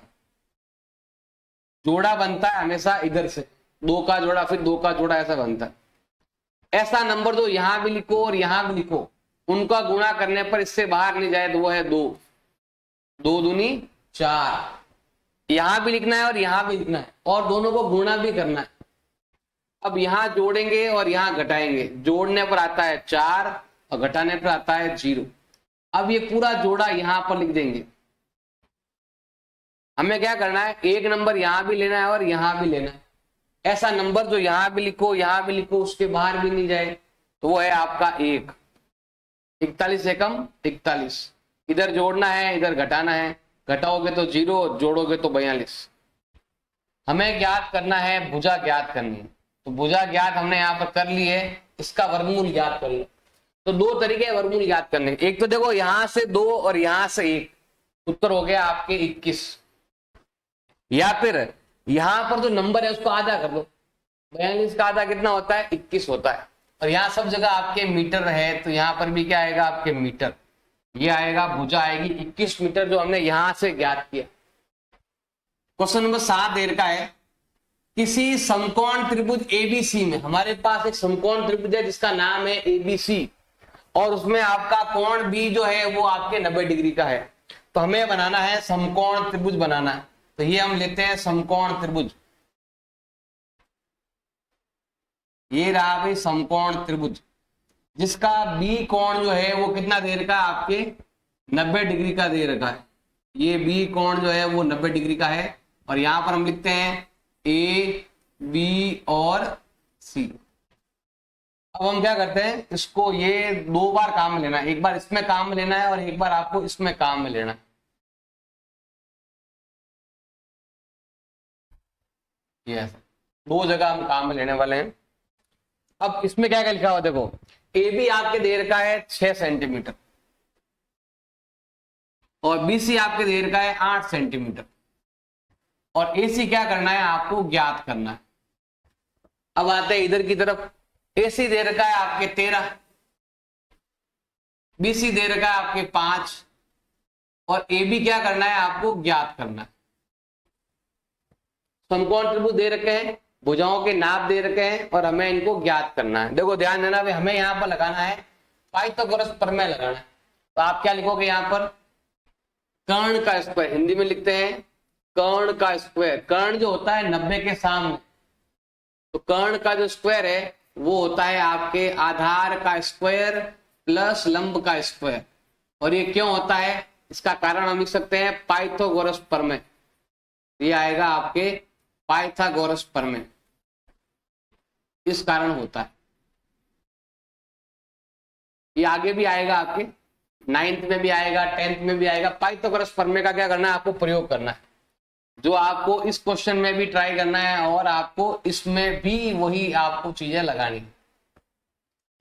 जोड़ा बनता है हमेशा इधर से, 2 का जोड़ा फिर 2 का जोड़ा, ऐसा बनता है। ऐसा नंबर दो यहां भी लिखो और यहां भी लिखो, उनका गुणा करने पर इससे बाहर नहीं जाए तो वो है 2, 2 दूनी 4। यहां भी लिखना है और यहां भी लिखना है, और दोनों को गुणा भी करना है। अब यहां जोड़ेंगे और यहां घटाएंगे, जोड़ने पर आता है 4 और घटाने पर आता है 0। अब ये पूरा जोड़ा यहां पर लिख देंगे। हमें क्या करना है, एक नंबर यहां भी लेना है और यहां भी लेना है। ऐसा नंबर जो यहां भी लिखो यहां भी लिखो उसके बाहर भी नहीं जाए, तो वो है आपका 1। 41 एकम 41, इधर जोड़ना है इधर घटाना है, घटाओगे तो 0, जोड़ोगे तो 42। हमें ज्ञात करना है, भुजा ज्ञात करनी है। तो भुजा ज्ञात हमने यहाँ पर कर ली है, इसका वर्गमूल ज्ञात कर लो। तो दो तरीके हैं वर्गमूल ज्ञात करने के, एक तो देखो यहां से 2 और यहां से 1, उत्तर हो गया आपके 21। या फिर यहां पर जो नंबर है उसको आधा कर लो, 42 का आधा कितना होता है, 21 होता है। और यहाँ सब जगह आपके मीटर है, तो यहाँ पर भी क्या आएगा आपके मीटर, ये आएगा, भुजा आएगी 21 मीटर, जो हमने यहां से ज्ञात किया। क्वेश्चन नंबर 7 दे रखा है, किसी समकोण त्रिभुज एबीसी में, हमारे पास एक समकोण त्रिभुज है जिसका नाम है एबीसी, और उसमें आपका कोण बी जो है वो आपके 90 डिग्री का है। तो हमें बनाना है समकोण त्रिभुज बनाना है, तो ये हम लेते हैं समकोण त्रिभुज। ये रहा भाई समकोण त्रिभुज, जिसका बी कोण जो है वो कितना दे रखा है, आपके 90 डिग्री का दे रखा है। ये बी कोण जो है वो 90 डिग्री का है, और यहां पर हम लिखते हैं ए बी और सी। अब हम क्या करते हैं, इसको ये 2 बार काम में लेना है, एक बार इसमें काम में लेना है और एक बार आपको इसमें काम में लेना है। ये 2 जगह हम काम में लेने वाले हैं। अब इसमें क्या क्या लिखा हुआ देखो, ए बी आपके दे रखा है 6 सेंटीमीटर और बीसी आपके दे रखा है 8 सेंटीमीटर, और एसी क्या करना है, आपको ज्ञात करना है। अब आते हैं इधर की तरफ, एसी दे रखा है आपके 13, बीसी दे रखा है आपके 5, और ए बी क्या करना है, आपको ज्ञात करना है। समकोण त्रिभुज दे रखे हैं, भुजाओं के नाप दे रखे हैं, और हमें इनको ज्ञात करना है। देखो ध्यान देना भाई, हमें यहाँ पर लगाना है पाइथागोरस प्रमेय लगाना है। तो आप क्या लिखोगे यहाँ पर, कर्ण का स्क्वायर, हिंदी में लिखते हैं कर्ण का स्क्वायर। कर्ण जो होता है 90 के सामने, तो कर्ण का जो स्क्वायर है वो होता है आपके आधार का स्क्वायर प्लस लंब का स्क्वायर। और ये क्यों होता है, इसका कारण हम लिख सकते हैं पाइथागोरस प्रमेय। ये आएगा आपके पाइथागोरस प्रमेय, इस कारण होता है। ये आगे भी आएगा, आपके 9th में भी आएगा, 10th में भी आएगा। पाइथागोरस प्रमेय का क्या करना है, आपको प्रयोग करना है, जो आपको इस क्वेश्चन में भी ट्राई करना है और आपको इसमें भी वही आपको चीजें लगानी है।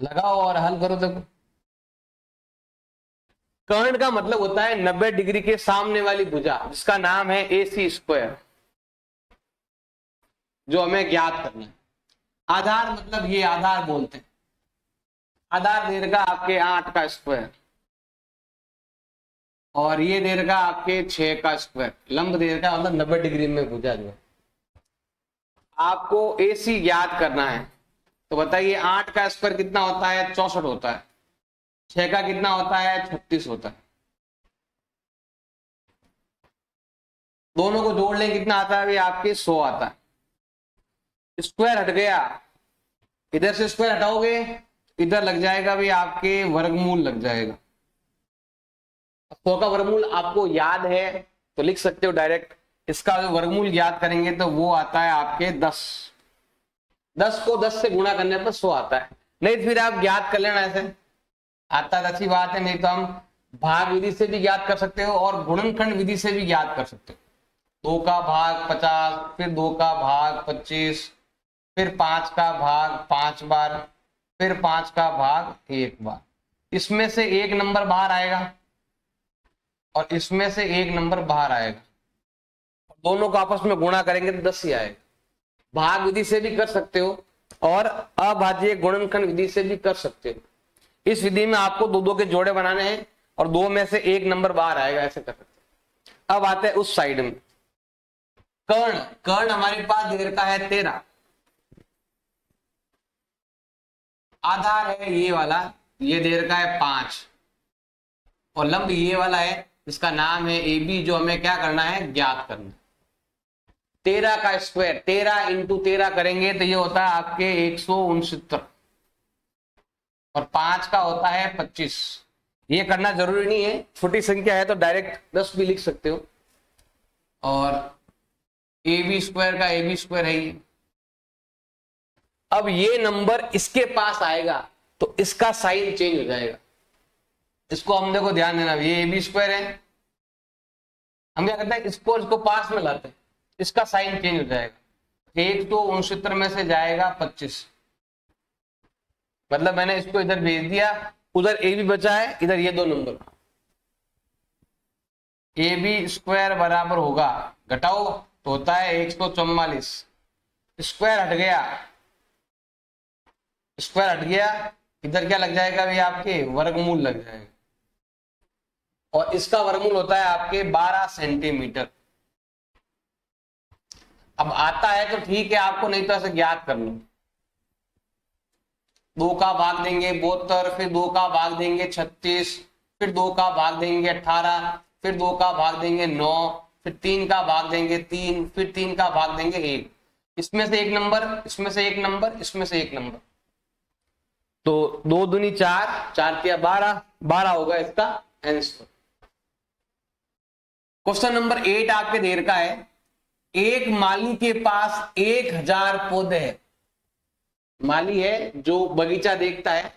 लगाओ और हल करो। देखो, कर्ण का मतलब होता है 90 डिग्री के सामने वाली भुजा, जिसका नाम है AC स्क्वायर, जो हमें ज्ञात करना है। आधार मतलब ये आधार बोलते हैं, आधार दे देगा आपके 8 का स्क्वायर, और ये दे देगा आपके 6 का स्क्वायर। लंब दे देगा मतलब 90 डिग्री में भुजा जो है। आपको AC ज्ञात करना है, तो बताइए 8 का स्क्वायर कितना होता है, 64 होता है। 6 का कितना होता है, 36 होता है। दोनों को जोड़ लें कितना आता है, आपके 100 आता है। स्क्वायर हट गया, इधर से स्क्वायर हटाओगे, इधर लग जाएगा भी आपके वर्गमूल लग जाएगा। 100 का वर्गमूल आपको याद है तो लिख सकते हो डायरेक्ट। इसका जो वर्गमूल याद करेंगे तो वो आता है आपके 10। 10 को 10 से गुणा करने पर 100 आता है। नहीं तो फिर आप ज्ञात कर लेना, ऐसे आता है अच्छी बात है, नहीं तो हम भाग विधि से भी ज्ञात कर सकते हो और गुणनखंड विधि से भी ज्ञात कर सकते हो। 2 का भाग 50, फिर 2 का भाग 25, फिर 5 का भाग 5 बार, फिर 5 का भाग 1 बार। इसमें से एक नंबर बाहर आएगा और इसमें से एक नंबर बाहर आएगा, दोनों को आपस में गुणा करेंगे तो 10 ही आएगा। भाग विधि से भी कर सकते हो और अभाज्य गुणनखंड विधि से भी कर सकते हो। इस विधि में आपको 2-2 के जोड़े बनाने हैं और 2 में से एक नंबर बाहर आएगा, ऐसे कर सकते हैं। अब आते हैं उस साइड में। कर्ण, कर्ण हमारे पास दे रखा है 13। आधार है ये वाला, ये दे रखा है 5, और लंब ये वाला है, इसका नाम है AB, जो हमें क्या करना है, ज्ञात करना। 13 का स्क्वायर 13 इंटू 13 करेंगे तो ये होता है आपके 169, और 5 का होता है 25। ये करना जरूरी नहीं है, छोटी संख्या है तो डायरेक्ट 10 भी लिख सकते हो। और AB स्क्वायर का AB स्क्वायर है ये। अब ये नंबर इसके पास आएगा तो इसका साइन चेंज हो जाएगा। इसको हम देखो ध्यान देना, ये AB स्क्वायर है, हम क्या करते हैं, इसको पास में लाते हैं, इसका साइन चेंज हो जाएगा। 169 में से जाएगा 25, मतलब मैंने इसको इधर भेज दिया, उधर AB बचा है, इधर ये 2 नंबर। AB स्क्वायर बराबर होगा, घटाओ तो होता है 144। स्क्वायर हट गया, स्क्वायर हट गया, इधर क्या लग जाएगा भाई, आपके वर्गमूल लग जाएगा, और इसका वर्गमूल होता है आपके 12 सेंटीमीटर। अब आता है तो ठीक है आपको, नहीं तो ऐसे ज्ञात कर लो। 2 का भाग देंगे 72, फिर 2 का भाग देंगे 36, फिर 2 का भाग देंगे 18, फिर 2 का भाग देंगे 9, फिर 3 का भाग देंगे 3, फिर 3 का भाग देंगे 1। इसमें से एक नंबर, इसमें से एक नंबर, इसमें से एक नंबर, तो 2 दूनी 4, 4 किया 12, 12 होगा इसका आंसर। क्वेश्चन नंबर 8 आपके दे रखा है, एक माली के पास 1000 पौधे हैं। माली है जो बगीचा देखता है,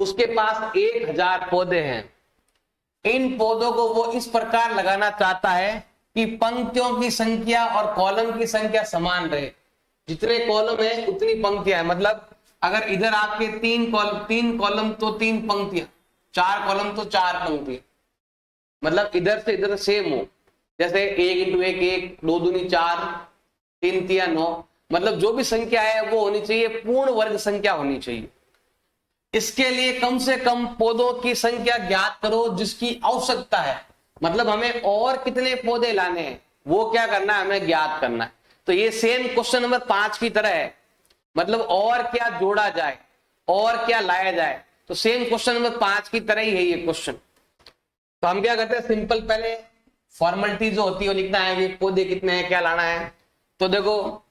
उसके पास 1000 पौधे हैं। इन पौधों को वो इस प्रकार लगाना चाहता है कि पंक्तियों की संख्या और कॉलम की संख्या समान रहे। जितने कॉलम है उतनी पंक्तियां है, मतलब अगर इधर आपके 3 कॉलम तो 3 पंक्तियां, 4 कॉलम तो 4 पंक्तियां, मतलब इधर से इधर सेम हो। जैसे 1 इंटू 1 1, 2 दूनी 4, 3 तिया 9, मतलब जो भी संख्या है वो होनी चाहिए पूर्ण वर्ग संख्या होनी चाहिए। इसके लिए कम से कम पौधों की संख्या ज्ञात करो जिसकी आवश्यकता है, मतलब हमें और कितने पौधे लाने हैं वो क्या करना है, हमें ज्ञात करना है। तो ये सेम क्वेश्चन नंबर 5 की तरह है, मतलब और क्या जोड़ा जाए, और क्या लाया जाए, तो सेम क्वेश्चन नंबर 5 की तरह ही है ये क्वेश्चन। तो हम क्या करते हैं, सिंपल पहले फॉर्मेलिटी जो होती है वो लिखना है, ये पौधे कितने हैं, क्या लाना है। तो देखो,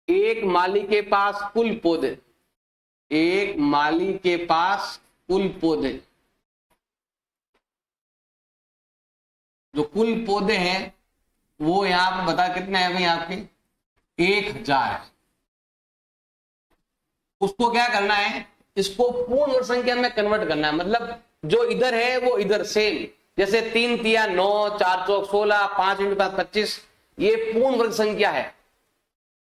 एक माली के पास कुल पौधे, एक माली के पास कुल पौधे, जो कुल पौधे हैं वो यहां पर बता कितने हैं भाई, आपके 1000 है। उसको क्या करना है, इसको पूर्ण वर्ग संख्या में कन्वर्ट करना है। मतलब जो इधर है वो इधर सेम, जैसे 3 तिया 9, 4 चौक 16, 5 × 5 25, ये पूर्ण वर्ग संख्या है।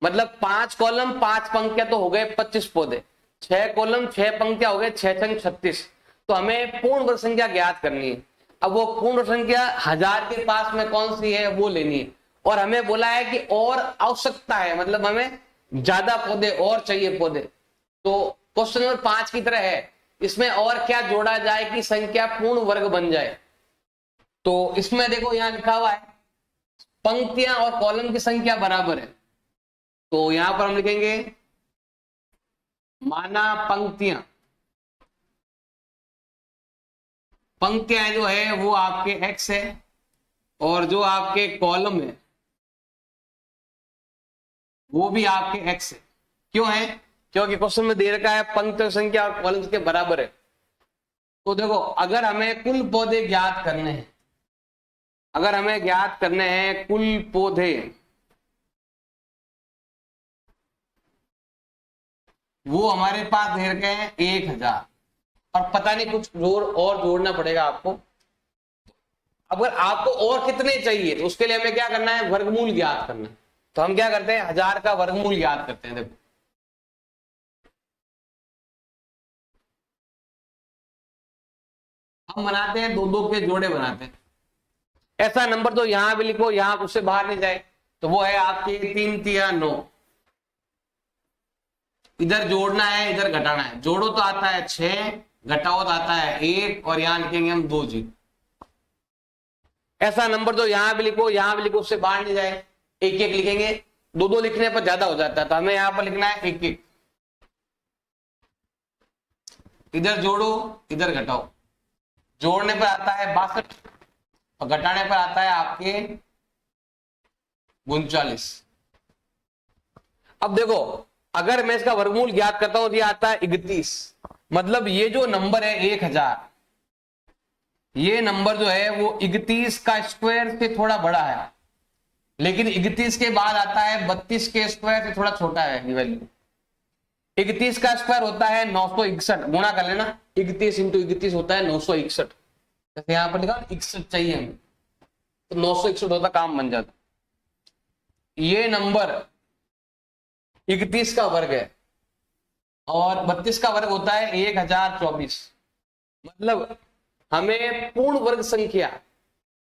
मतलब 5 कॉलम 5 पंक्तियां तो हो गए 25 पौधे, 6 कॉलम 6 पंक्तियां हो गए 6 × 36। तो हमें पूर्ण वर्ग संख्या ज्ञात करनी है। अब वो पूर्ण वर्ग संख्या 1000 के पास में कौन सी है वो लेनी है। और हमें बोला है कि और आवश्यकता है, मतलब हमें ज्यादा पौधे और चाहिए पौधे। तो क्वेश्चन नंबर 5 की तरह है, इसमें और क्या जोड़ा जाए कि संख्या पूर्ण वर्ग बन जाए। तो इसमें देखो यहां लिखा हुआ है पंक्तियां और कॉलम की संख्या बराबर है। तो यहां पर हम लिखेंगे माना पंक्तियां, पंक्तियां जो है वो आपके x है, और जो आपके कॉलम है वो भी आपके x है। क्यों है, क्योंकि क्वेश्चन में दे रखा है पंक्तियों संख्या और कॉलम के बराबर है। तो देखो, अगर हमें कुल पौधे ज्ञात करने हैं, अगर हमें ज्ञात करने हैं कुल पौधे, वो हमारे पास दे रखे हैं 1000, और पता नहीं कुछ और जोड़ना पड़ेगा आपको। अगर आपको और कितने चाहिए तो उसके लिए हमें क्या करना है, वर्गमूल ज्ञात करना है। तो हम क्या करते हैं, 1000 का वर्गमूल ज्ञात करते हैं। देखो, हम बनाते हैं 2-2 के जोड़े बनाते हैं। ऐसा नंबर तो यहां भी लिखो, यहां उससे बाहर नहीं जाए। तो वो है आपके 3 तिया 9, इधर जोड़ना है इधर घटाना है। जोड़ो तो आता है 6, घटाओ तो आता है 1, और यहां लिखेंगे हम 2 जी। ऐसा नंबर तो यहां भी लिखो, यहां भी लिखो, उससे बाहर नहीं जाए। 1-1 लिखेंगे, 2-2 लिखने पर ज्यादा हो जाता है, तो हमें यहां पर लिखना है 1-1। इधर जोड़ो इधर घटाओ, जोड़ने पर आता है 62 और घटाने पर आता है आपके 39। अब देखो, अगर मैं इसका वर्गमूल ज्ञात करता हूं तो ये आता है 31। मतलब ये जो नंबर है 1000, ये नंबर जो है वो 31 का स्क्वायर से थोड़ा बड़ा है, लेकिन 31 के बाद आता है 32 के स्क्वायर से थोड़ा छोटा है ये वैल्यू। 31 का स्क्वायर होता है 961, गुणा कर लेना, 31 × 31 होता है 961। जैसे यहां पर लिखा 61 चाहिए हमें, तो 961 होता, काम बन जाता। ये नंबर 31 का वर्ग है, और 32 का वर्ग होता है 1024। मतलब हमें पूर्ण वर्ग संख्या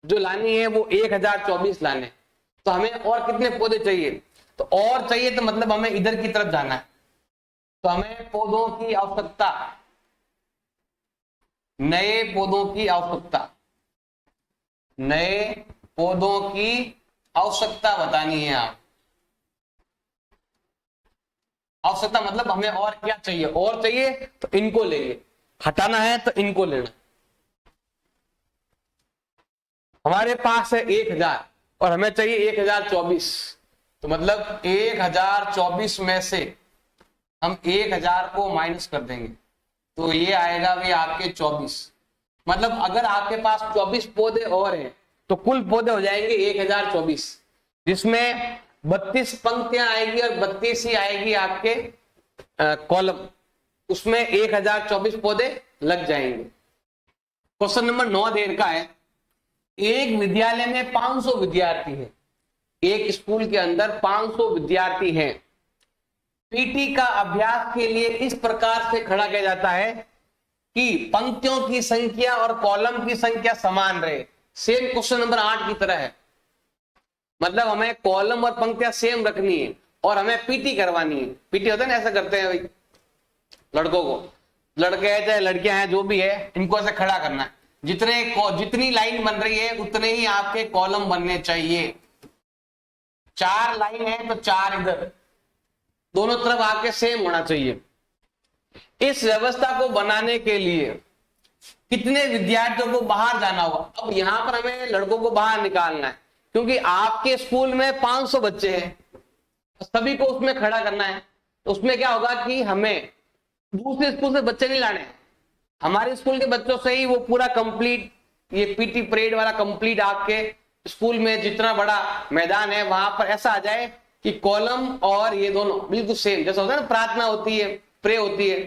जो लानी है वो 1024 लाने। तो हमें और कितने पौधे चाहिए, तो और चाहिए तो मतलब हमें इधर की तरफ जाना है। तो हमें पौधों की आवश्यकता, नए पौधों की आवश्यकता, नए पौधों की आवश्यकता बतानी है आप। आवश्यकता मतलब हमें और क्या चाहिए, और चाहिए तो इनको लेंगे, हटाना है तो इनको लेना। हमारे पास है 1000 और हमें चाहिए 1024, तो मतलब 1024 में से हम 1000 को माइनस कर देंगे, तो ये आएगा भी आपके 24। मतलब अगर आपके पास 24 पौधे और हैं तो कुल पौधे हो जाएंगे 1024, जिसमें 32 पंक्तियां आएगी और 32 ही आएगी आपके कॉलम, उसमें 1024 पौधे लग जाएंगे। क्वेश्चन नंबर 9 देर का है, एक विद्यालय में 500 विद्यार्थी हैं, एक स्कूल के अंदर 500 विद्यार्थी हैं। पीटी का अभ्यास के लिए इस प्रकार से खड़ा किया जाता है कि पंक्तियों की संख्या और कॉलम की संख्या समान रहे। सेम क्वेश्चन नंबर 8 की तरह है, मतलब हमें कॉलम और पंक्तियां सेम रखनी है और हमें पीटी करवानी है। पीटी होता है ना, ऐसा करते हैं भाई लड़कों को, लड़के हैं चाहे लड़कियां हैं जो भी है, इनको ऐसे खड़ा करना है। जितनी लाइन बन रही है उतने ही आपके कॉलम बनने चाहिए। 4 लाइन है तो 4 इधर, दोनों तरफ आपके सेम होना चाहिए। इस व्यवस्था को बनाने के लिए कितने विद्यार्थियों को बाहर जाना होगा। अब यहाँ पर हमें लड़कों को बाहर निकालना है, क्योंकि आपके स्कूल में 500 बच्चे हैं, सभी को उसमें खड़ा करना है। तो उसमें क्या होगा कि हमें दूसरे स्कूल से बच्चे नहीं लाने, हमारे स्कूल के बच्चों से ही वो पूरा कंप्लीट, ये पीटी परेड वाला कंप्लीट आपके स्कूल में जितना बड़ा मैदान है वहां पर ऐसा आ जाए कि कॉलम और ये दोनों बिल्कुल सेम, जैसा होता है ना प्रार्थना होती है, प्रे होती है,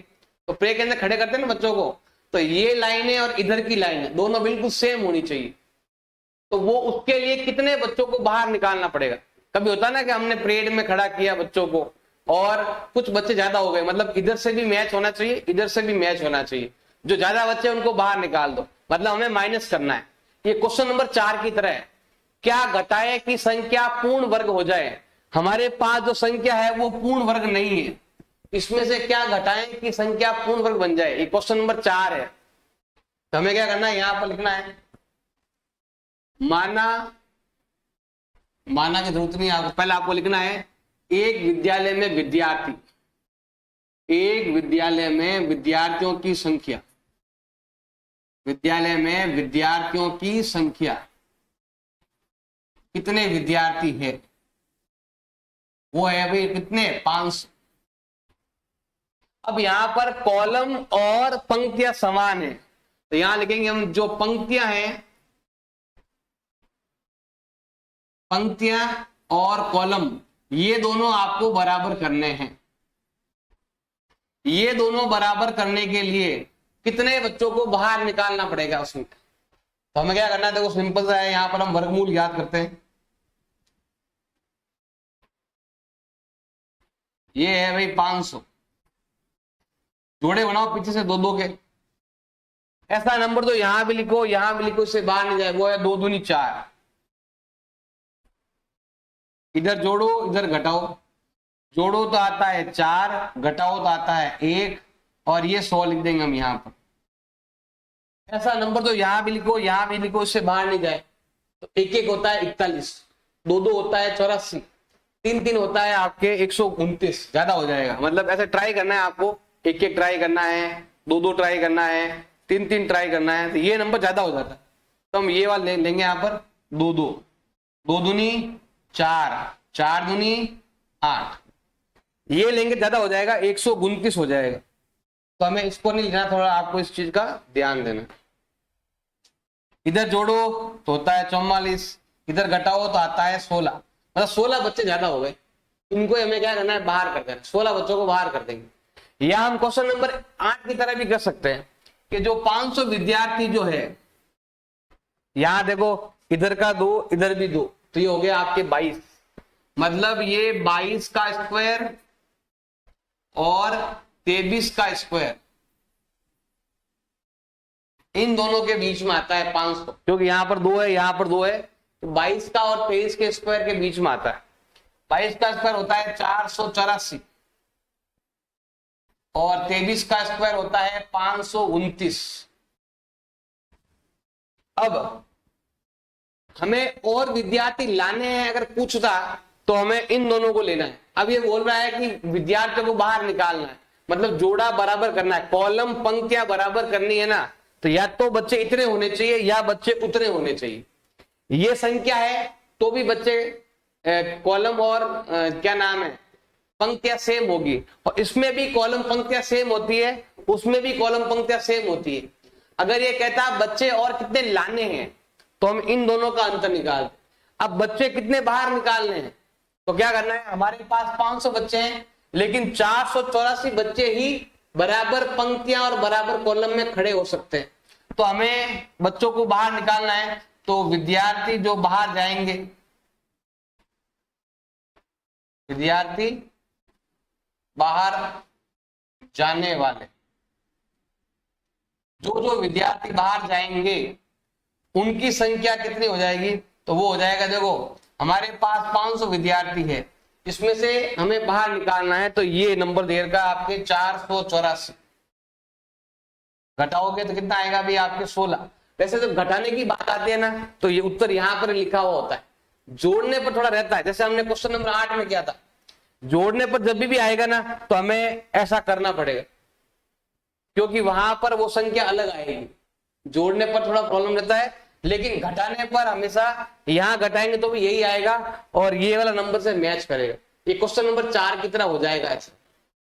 तो प्रे के अंदर खड़े करते हैं ना बच्चों को, तो ये लाइनें और इधर की लाइनें दोनों बिल्कुल सेम होनी चाहिए। तो वो उसके लिए कितने बच्चों को बाहर निकालना पड़ेगा। कभी होता ना कि हमने परेड में खड़ा किया बच्चों को और कुछ बच्चे ज्यादा हो गए, मतलब इधर से भी मैच होना चाहिए, इधर से भी मैच होना चाहिए, जो ज्यादा बच्चे उनको बाहर निकाल दो, मतलब हमें माइनस करना है। ये क्वेश्चन नंबर 4 की तरह है, क्या घटाए कि संख्या पूर्ण वर्ग हो जाए। हमारे पास जो संख्या है वो पूर्ण वर्ग नहीं है, इसमें से क्या घटाएं कि संख्या पूर्ण वर्ग बन जाए। ये क्वेश्चन नंबर 4 है। तो हमें क्या करना है, यहां पर लिखना है माना की जरूरत नहीं है आपको, पहले आपको लिखना है एक विद्यालय में विद्यार्थी, एक विद्यालय में विद्यार्थियों की संख्या, विद्यालय में विद्यार्थियों की संख्या कितने विद्यार्थी है, वो है भाई कितने 500। अब यहां पर कॉलम और पंक्तियां समान है, तो यहां लिखेंगे हम जो पंक्तियां हैं, पंक्तियां और कॉलम ये दोनों आपको बराबर करने हैं। ये दोनों बराबर करने के लिए कितने बच्चों को बाहर निकालना पड़ेगा उसमें। तो हमें क्या करना है, देखो सिंपल सा है, यहां पर हम वर्गमूल याद करते हैं। ये है भाई 500, जोड़े बनाओ पीछे से 2-2 के, ऐसा नंबर तो यहां भी लिखो यहां भी लिखो, इससे बाहर नहीं जाए, वो है 2 दूनी 4। इधर जोड़ो इधर घटाओ, जोड़ो तो आता है 4, घटाओ तो आता है 1, और ये 100 लिख देंगे हम यहां पर। ऐसा नंबर तो यहां भी लिखो यहां भी लिखो, इससे बाहर नहीं जाए। तो 1-1 होता है 41, 2-2 होता है 84, 3-3 होता है आपके 129, ज्यादा हो जाएगा। मतलब ऐसे ट्राई करना है आपको, 1-1 ट्राई करना है, 2-2 ट्राई करना है, 3-3 ट्राई करना है, तो ये नंबर ज्यादा हो जाता है। तो हम ये वाला लेंगे यहाँ पर 2-2, 2 दूनी 4, 4 दूनी 8, ये लेंगे ज्यादा हो जाएगा, 129 हो जाएगा। तो हमें इसको नहीं लेना, थोड़ा आपको इस चीज का ध्यान देना। इधर जोड़ो तो होता है 44, इधर घटाओ तो आता है 16, मतलब 16 बच्चे ज्यादा हो गए, इनको हमें क्या करना है, बाहर कर देना, 16 बच्चों को बाहर कर देंगे। या हम क्वेश्चन नंबर 8 की तरह भी कर सकते हैं कि जो 500 विद्यार्थी जो है, यहां देखो इधर का 2 इधर भी 2, तो ये हो गया आपके 22, मतलब ये 22 का स्क्वायर और 23 का स्क्वायर, इन दोनों के बीच में आता है 500, क्योंकि यहां पर 2 है यहां पर 2 है, तो 22 का और 23 के स्क्वायर के बीच में आता है। 22 का स्क्वायर होता है 484 और 23 का स्क्वायर होता है 529। अब हमें और विद्यार्थी लाने हैं, अगर पूछता तो हमें इन दोनों को लेना है। अब ये बोल रहा है कि विद्यार्थियों को बाहर निकालना है, मतलब जोड़ा बराबर करना है, कॉलम पंक्तियां बराबर करनी है ना, तो या तो बच्चे इतने होने चाहिए या बच्चे उतने होने चाहिए। ये संख्या है तो भी बच्चे कॉलम और क्या नाम है पंक्तियां सेम होगी, और इसमें भी कॉलम पंक्तियां सेम होती है, उसमें भी कॉलम पंक्तियां सेम होती है। अगर ये कहता बच्चे और कितने लाने हैं तो हम इन दोनों का अंतर निकाल। अब बच्चे कितने बाहर निकालने हैं तो क्या करना है, हमारे पास 500 बच्चे हैं लेकिन 484 बच्चे ही बराबर पंक्तियां और बराबर कॉलम में खड़े हो सकते हैं। तो हमें बच्चों को बाहर निकालना है, तो विद्यार्थी जो बाहर जाएंगे, विद्यार्थी बाहर जाने वाले, जो विद्यार्थी बाहर जाएंगे उनकी संख्या कितनी हो जाएगी, तो वो हो जाएगा, देखो हमारे पास 500 विद्यार्थी है, इसमें से हमें बाहर निकालना है, तो ये नंबर देगा आपके 484, घटाओगे तो कितना आएगा भी आपके 16। वैसे जब घटाने की बात आती है ना तो ये उत्तर यहां पर लिखा हुआ होता है, जोड़ने पर थोड़ा रहता है, जैसे हमने क्वेश्चन नंबर 8 में किया था, जोड़ने पर जब भी आएगा ना तो हमें ऐसा करना पड़ेगा, क्योंकि वहां पर वो संख्या अलग आएगी। जोड़ने पर थोड़ा प्रॉब्लम रहता है, लेकिन घटाने पर हमेशा यहां घटाएंगे तो भी यही आएगा और ये वाला नंबर से मैच करेगा। ये क्वेश्चन नंबर 4 की तरह हो जाएगा ऐसे।